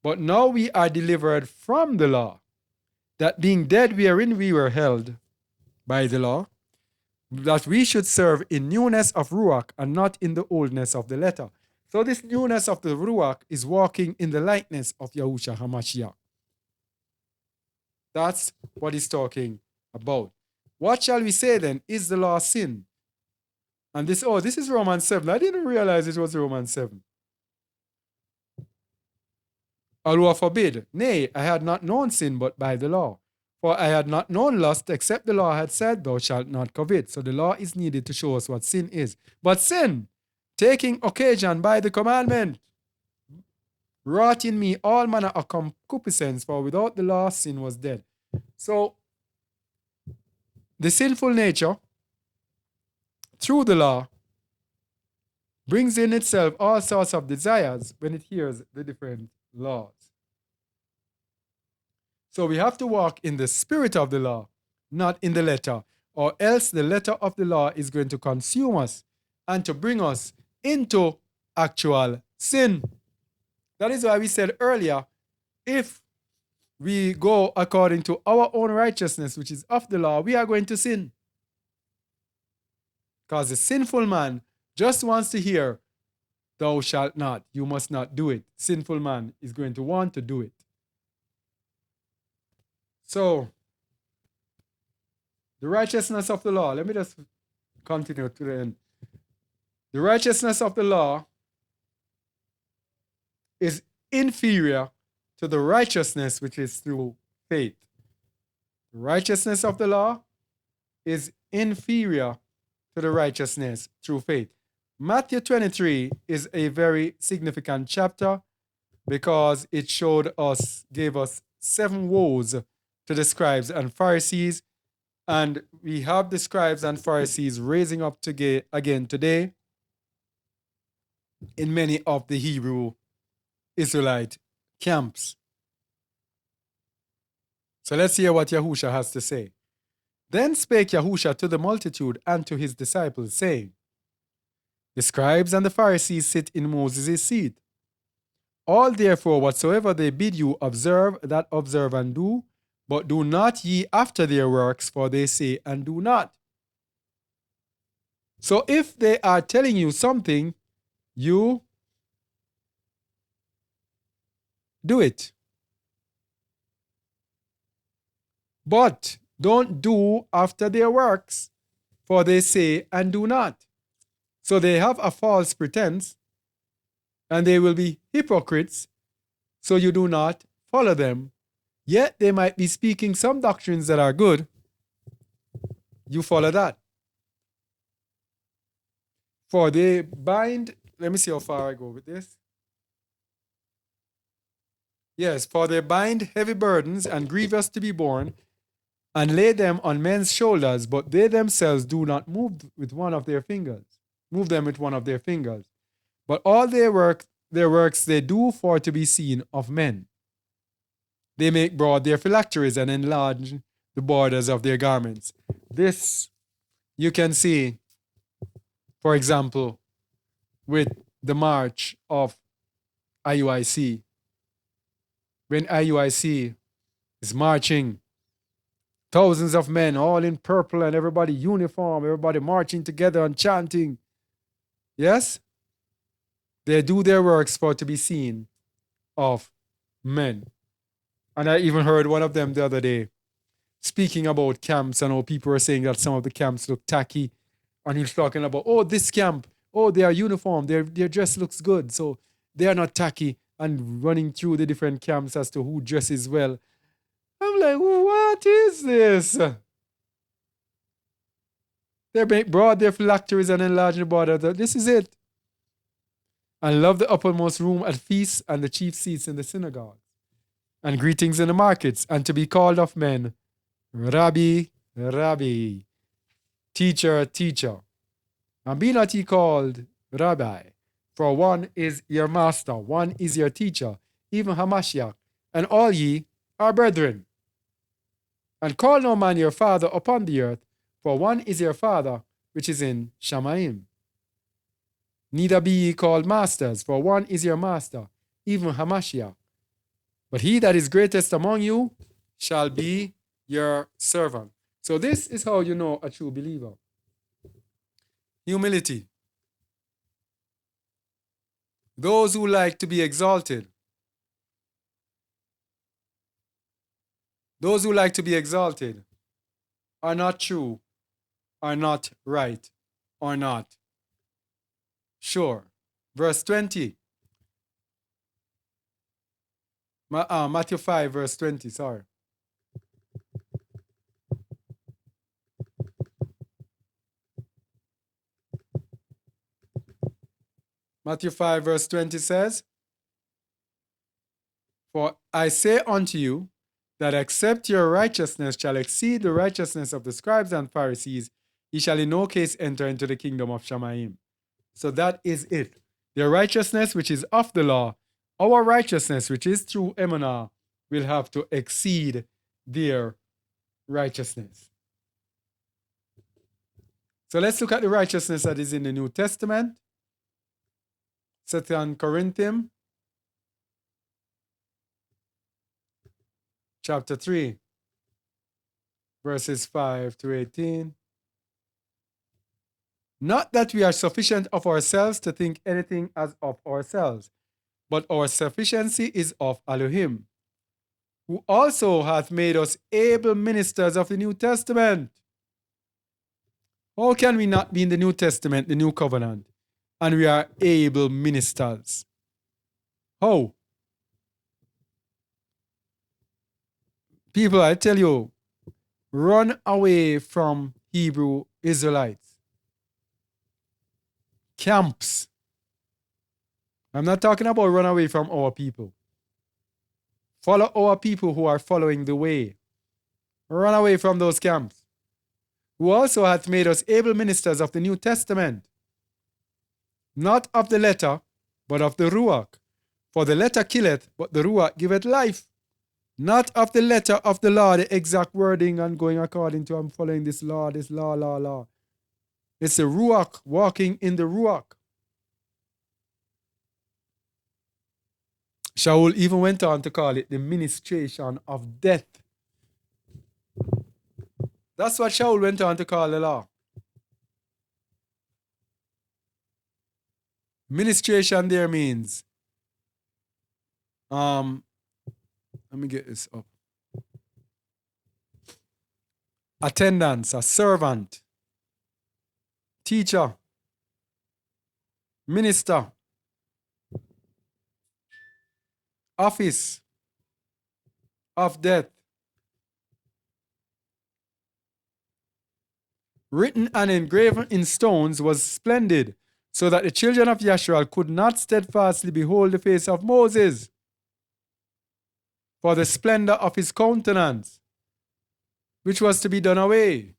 But now we are delivered from the law, that being dead wherein we were held by the law, that we should serve in newness of Ruach and not in the oldness of the letter. So this newness of the Ruach is walking in the likeness of Yahusha HaMashiach. That's what he's talking about. What shall we say then? Is the law sin? And this is Romans 7. I didn't realize it was Romans 7. Allah forbid. Nay, I had not known sin but by the law. For I had not known lust except the law had said, thou shalt not covet. So the law is needed to show us what sin is. But sin, taking occasion by the commandment, wrought in me all manner of concupiscence, for without the law sin was dead. So the sinful nature, through the law, brings in itself all sorts of desires when it hears the different laws. So we have to walk in the spirit of the law, not in the letter, or else the letter of the law is going to consume us and to bring us into actual sin. That is why we said earlier, if we go according to our own righteousness, which is of the law, we are going to sin. Because the sinful man just wants to hear, thou shalt not, you must not do it. Sinful man is going to want to do it. So, the righteousness of the law, let me just continue to the end. The righteousness of the law is inferior to the righteousness which is through faith. The righteousness of the law is inferior to the righteousness through faith. Matthew 23 is a very significant chapter because it gave us 7 woes to the scribes and Pharisees, and we have the scribes and Pharisees raising up again today in many of the Hebrew Israelite camps. So let's hear what Yahusha has to say. Then spake Yahusha to the multitude and to his disciples, saying, the scribes and the Pharisees sit in Moses' seat. All therefore whatsoever they bid you observe, that observe and do, but do not ye after their works, for they say and do not. So if they are telling you something, you do it. But don't do after their works, for they say and do not. So they have a false pretense, and they will be hypocrites, so you do not follow them. Yet they might be speaking some doctrines that are good. You follow that. For they bind, let me see how far I go with this. Yes, for they bind heavy burdens and grievous to be borne, and lay them on men's shoulders, but they themselves do not move them with one of their fingers. But all their works they do for to be seen of men. They make broad their phylacteries and enlarge the borders of their garments. This you can see, for example, with the march of IUIC. When IUIC is marching, thousands of men all in purple and everybody uniform, everybody marching together and chanting. Yes? They do their works for to be seen of men. And I even heard one of them the other day speaking about camps and how people were saying that some of the camps look tacky. And he's talking about, this camp, they are uniform, their dress looks good, so they are not tacky, and running through the different camps as to who dresses well. I'm like, what is this? They make broad their phylacteries and enlarge the border. This is it. And love the uppermost room at feasts and the chief seats in the synagogue. And greetings in the markets, and to be called of men, Rabbi, Rabbi, teacher, teacher. And be not ye called Rabbi, for one is your master, one is your teacher, even Hamashiach, and all ye are brethren. And call no man your father upon the earth, for one is your Father, which is in Shamayim. Neither be ye called masters, for one is your master, even Hamashiach. But he that is greatest among you shall be your servant. So this is how you know a true believer. Humility. Those who like to be exalted. Those who like to be exalted are not true, are not right, or not sure. Verse 20. Matthew 5, verse 20, sorry. Matthew 5, verse 20 says, For I say unto you, that except your righteousness shall exceed the righteousness of the scribes and Pharisees, ye shall in no case enter into the kingdom of Shamayim. So that is it. Their righteousness, which is of the law, our righteousness, which is through Emunah, will have to exceed their righteousness. So let's look at the righteousness that is in the New Testament. 2 Corinthians chapter 3, verses 5 to 18. Not that we are sufficient of ourselves to think anything as of ourselves, but our sufficiency is of Elohim, who also hath made us able ministers of the New Testament. How can we not be in the New Testament, the New Covenant, and we are able ministers? How? People, I tell you, run away from Hebrew Israelites. Camps. I'm not talking about run away from our people. Follow our people who are following the way. Run away from those camps. Who also hath made us able ministers of the New Testament. Not of the letter, but of the Ruach. For the letter killeth, but the Ruach giveth life. Not of the letter of the law, the exact wording and going according to I'm following this law. It's the Ruach, walking in the Ruach. Shaul even went on to call it the ministration of death. That's what Shaul went on to call the law. Ministration there means, let me get this up. Attendance, a servant, teacher, minister, office of death. Written and engraven in stones was splendid, so that the children of Yashrael could not steadfastly behold the face of Moses, for the splendor of his countenance, which was to be done away.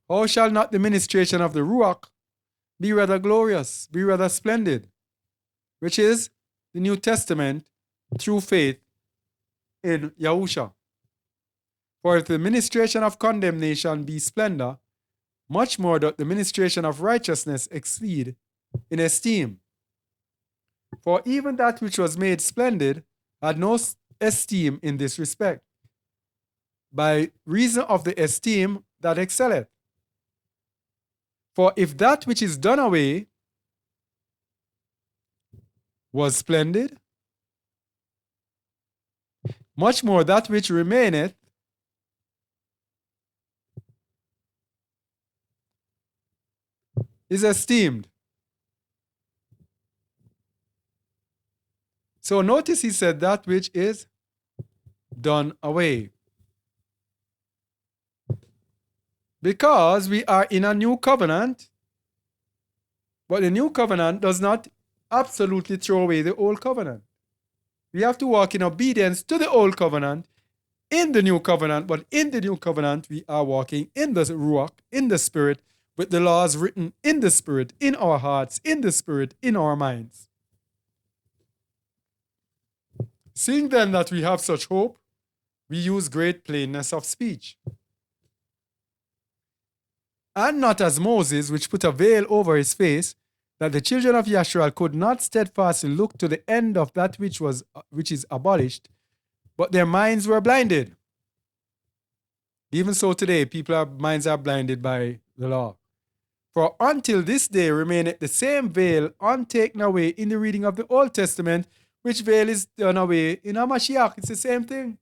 How shall not the ministration of the Ruach be rather glorious, be rather splendid, which is the New Testament through faith in Yahusha? For if the ministration of condemnation be splendor, much more doth the ministration of righteousness exceed in esteem. For even that which was made splendid had no esteem in this respect, by reason of the esteem that excelleth. For if that which is done away was splendid, much more that which remaineth is esteemed. So notice he said that which is done away. Because we are in a new covenant, but the new covenant does not absolutely throw away the old covenant. We have to walk in obedience to the old covenant in the new covenant, but in the new covenant, we are walking in the Ruach, in the Spirit, with the laws written in the Spirit, in our hearts, in the Spirit, in our minds. Seeing then that we have such hope, we use great plainness of speech. And not as Moses, which put a veil over his face, that the children of Yahshua could not steadfastly look to the end of that which is abolished, but their minds were blinded. Even so today, minds are blinded by the law. For until this day remaineth the same veil untaken away in the reading of the Old Testament, which veil is done away in Hamashiach. It's the same thing.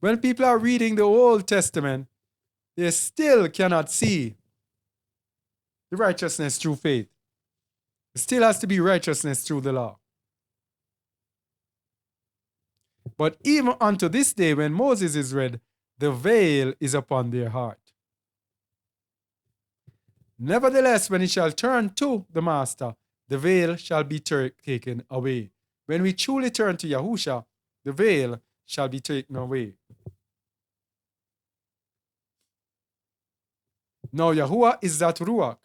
When people are reading the Old Testament, they still cannot see the righteousness through faith. It still has to be righteousness through the law. But even unto this day, when Moses is read, the veil is upon their heart. Nevertheless, when it shall turn to the Master, the veil shall be taken away. When we truly turn to Yahusha, the veil shall be taken away. Now Yahuwah is that Ruach,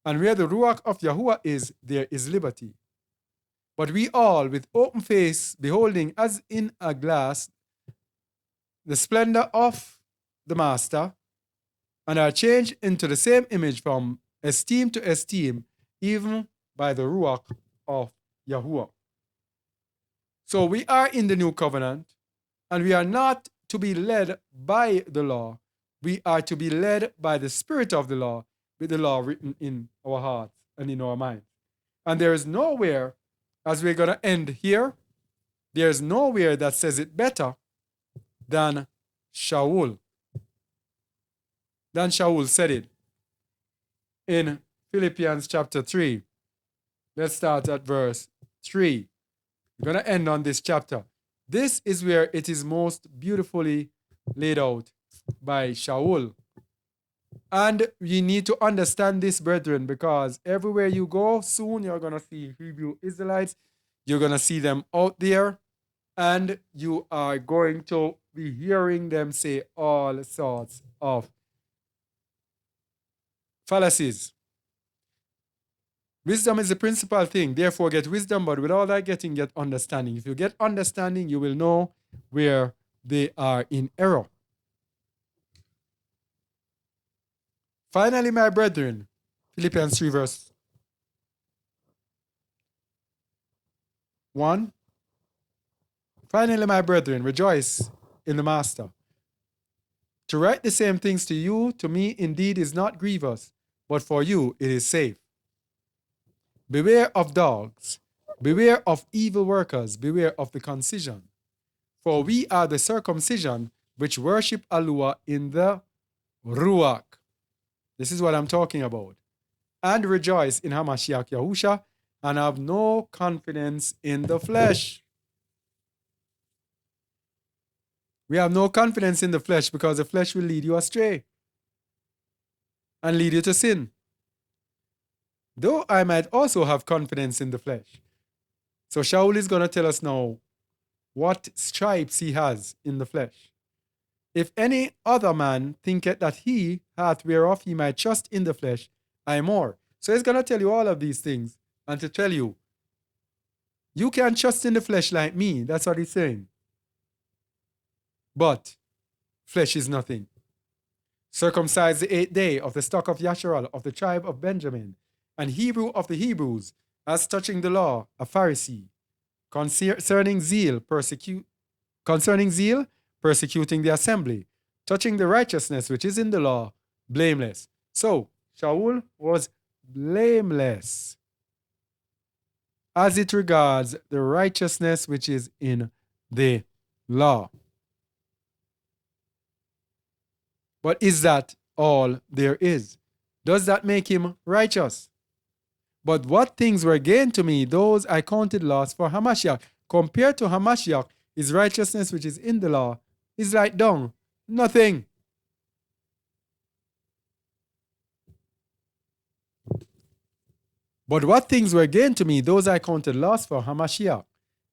and where the Ruach of Yahuwah is, there is liberty. But we all, with open face, beholding as in a glass the splendor of the Master, and are changed into the same image from esteem to esteem, even by the Ruach of Yahuwah. So we are in the new covenant, and we are not to be led by the law. We are to be led by the Spirit of the law, with the law written in our hearts and in our minds. And there is nowhere, as we're going to end here, there is nowhere that says it better than Shaul. Then Shaul said it in Philippians chapter 3. Let's start at verse 3. We're going to end on this chapter. This is where it is most beautifully laid out by Shaul. And you need to understand this, brethren, because everywhere you go, soon you're going to see Hebrew Israelites. You're going to see them out there, and you are going to be hearing them say all sorts of fallacies. Wisdom is the principal thing. Therefore, get wisdom, but with all that getting, get understanding. If you get understanding, you will know where they are in error. Finally, my brethren, Philippians 3 verse 1. Finally, my brethren, rejoice in the Master. To write the same things to you, to me indeed is not grievous, but for you it is safe. Beware of dogs, beware of evil workers, beware of the concision. For we are the circumcision which worship Alua in the Ruach. This is what I'm talking about. And rejoice in Hamashiach Yahusha, and have no confidence in the flesh. We have no confidence in the flesh because the flesh will lead you astray and lead you to sin. Though I might also have confidence in the flesh. So Shaul is going to tell us now what stripes he has in the flesh. If any other man thinketh that he hath whereof he might trust in the flesh, I more. So he's going to tell you all of these things and to tell you, you can trust in the flesh like me. That's what he's saying. But flesh is nothing. Circumcised the 8th day of the stock of Yasharal of the tribe of Benjamin, and Hebrew of the Hebrews, as touching the law, a Pharisee. Concerning zeal, persecuting the assembly. Touching the righteousness which is in the law, blameless. So, Shaul was blameless as it regards the righteousness which is in the law. But is that all there is? Does that make him righteous? But what things were gained to me, those I counted loss for Hamashiach. Compared to Hamashiach, his righteousness which is in the law is like dung, nothing. But what things were gained to me, those I counted loss for Hamashiach.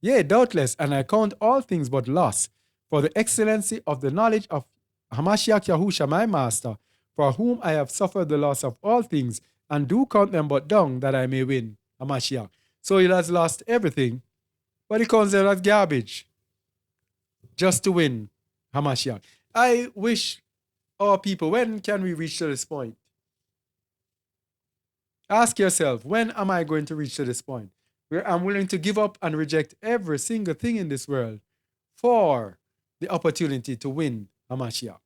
Yea, doubtless, and I count all things but loss, for the excellency of the knowledge of Hamashiach Yahusha, my master, for whom I have suffered the loss of all things, and do count them but dung, that I may win Hamashiach. So he has lost everything, but he counts them as garbage, just to win Hamashiach. I wish our people, when can we reach to this point? Ask yourself, when am I going to reach to this point where I'm willing to give up and reject every single thing in this world for the opportunity to win Hamashiach?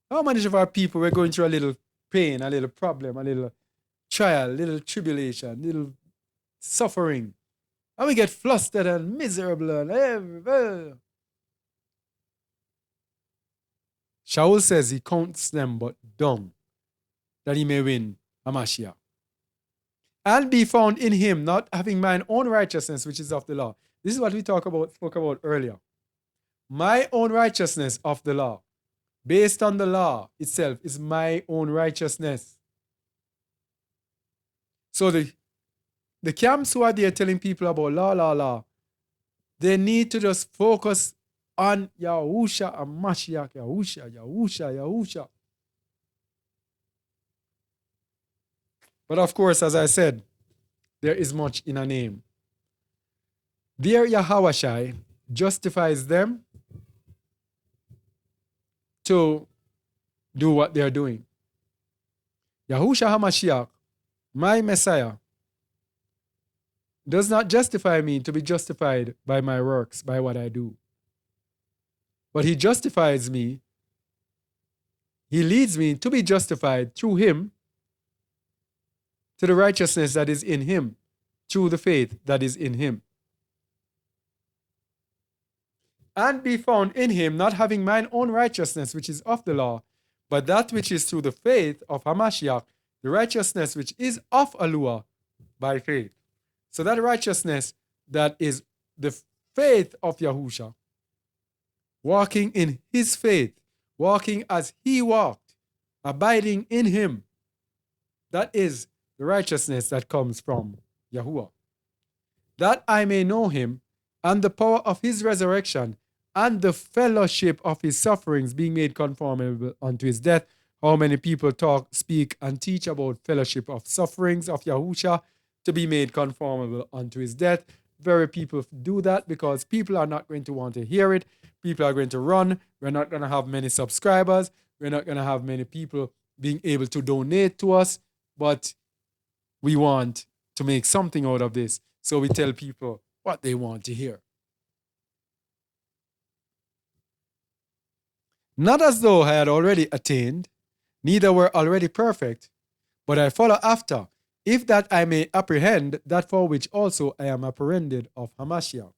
How many of our people were going through a little pain, a little problem, a little trial, a little tribulation, a little suffering, and we get flustered and miserable and Shaul says he counts them but dung, that he may win Hamashiach. And be found in him, not having mine own righteousness, which is of the law. This is what we spoke about earlier. My own righteousness of the law, based on the law itself, is my own righteousness. So the camps who are there telling people about law, they need to just focus on Yahusha and Mashiach, Yahusha. But of course, as I said, there is much in a name. There Yahushai justifies them to do what they are doing. Yahusha HaMashiach, my Messiah, does not justify me to be justified by my works, by what I do. But he justifies me, he leads me to be justified through him to the righteousness that is in him, through the faith that is in him. And be found in him, not having mine own righteousness, which is of the law, but that which is through the faith of Hamashiach, the righteousness which is of Alua by faith. So that righteousness that is the faith of Yahusha, walking in his faith, walking as he walked, abiding in him, that is the righteousness that comes from Yahuwah. That I may know him and the power of his resurrection and the fellowship of his sufferings, being made conformable unto his death. How many people talk, speak, and teach about fellowship of sufferings of Yahusha to be made conformable unto his death? Very people do that because people are not going to want to hear it. People are going to run. We're not going to have many subscribers. We're not going to have many people being able to donate to us. But we want to make something out of this. So we tell people what they want to hear. Not as though I had already attained, neither were already perfect, but I follow after, if that I may apprehend that for which also I am apprehended of Hamashiach.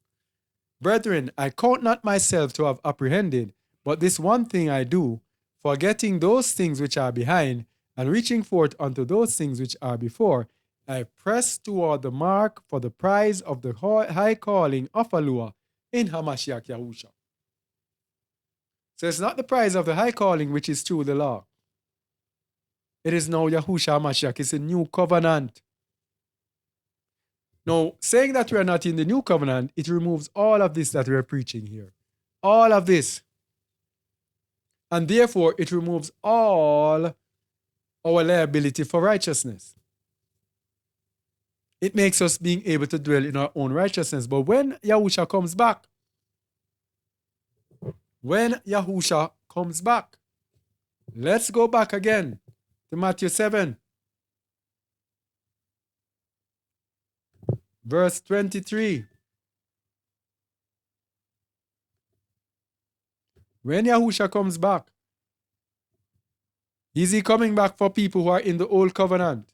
Brethren, I count not myself to have apprehended, but this one thing I do, forgetting those things which are behind, and reaching forth unto those things which are before, I press toward the mark for the prize of the high calling of Alua in Hamashiach Yahusha. So it's not the prize of the high calling which is through the law. It is now Yahusha HaMashiach. It's a new covenant. Now, saying that we are not in the new covenant, it removes all of this that we are preaching here. All of this. And therefore, it removes all our liability for righteousness. It makes us being able to dwell in our own righteousness. But when Yahusha comes back, let's go back again to Matthew 7, verse 23. When Yahusha comes back, is he coming back for people who are in the old covenant?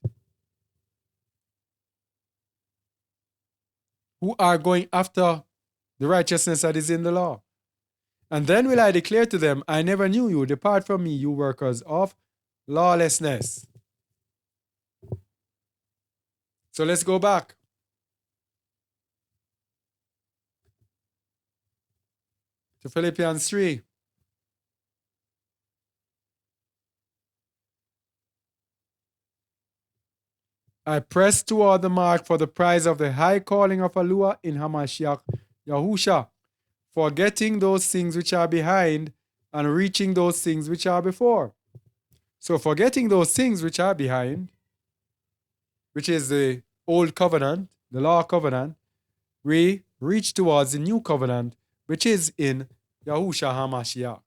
Who are going after the righteousness that is in the law? And then will I declare to them, I never knew you. Depart from me, you workers of lawlessness. So let's go back. To Philippians 3. I press toward the mark for the prize of the high calling of Alua in Hamashiach Yahusha, forgetting those things which are behind and reaching those things which are before. So forgetting those things which are behind, which is the old covenant, the law covenant, we reach towards the new covenant, which is in Yahusha HaMashiach.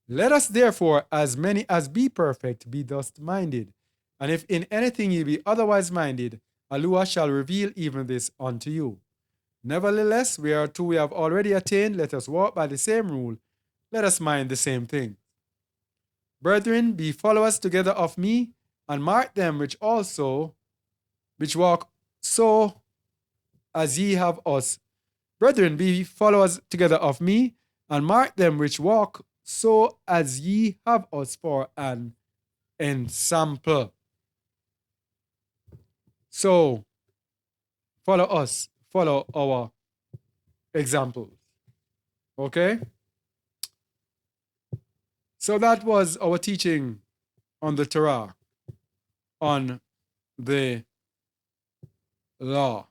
Let us therefore, as many as be perfect, be thus minded. And if in anything ye be otherwise minded, Alua shall reveal even this unto you. Nevertheless, whereto we have already attained, let us walk by the same rule, let us mind the same thing. Brethren, be followers together of me, and mark them which walk so as ye have us. Brethren, be followers together of me, and mark them which walk so as ye have us for an ensample. So, follow us, follow our examples. Okay? So that was our teaching on the Torah, on the law.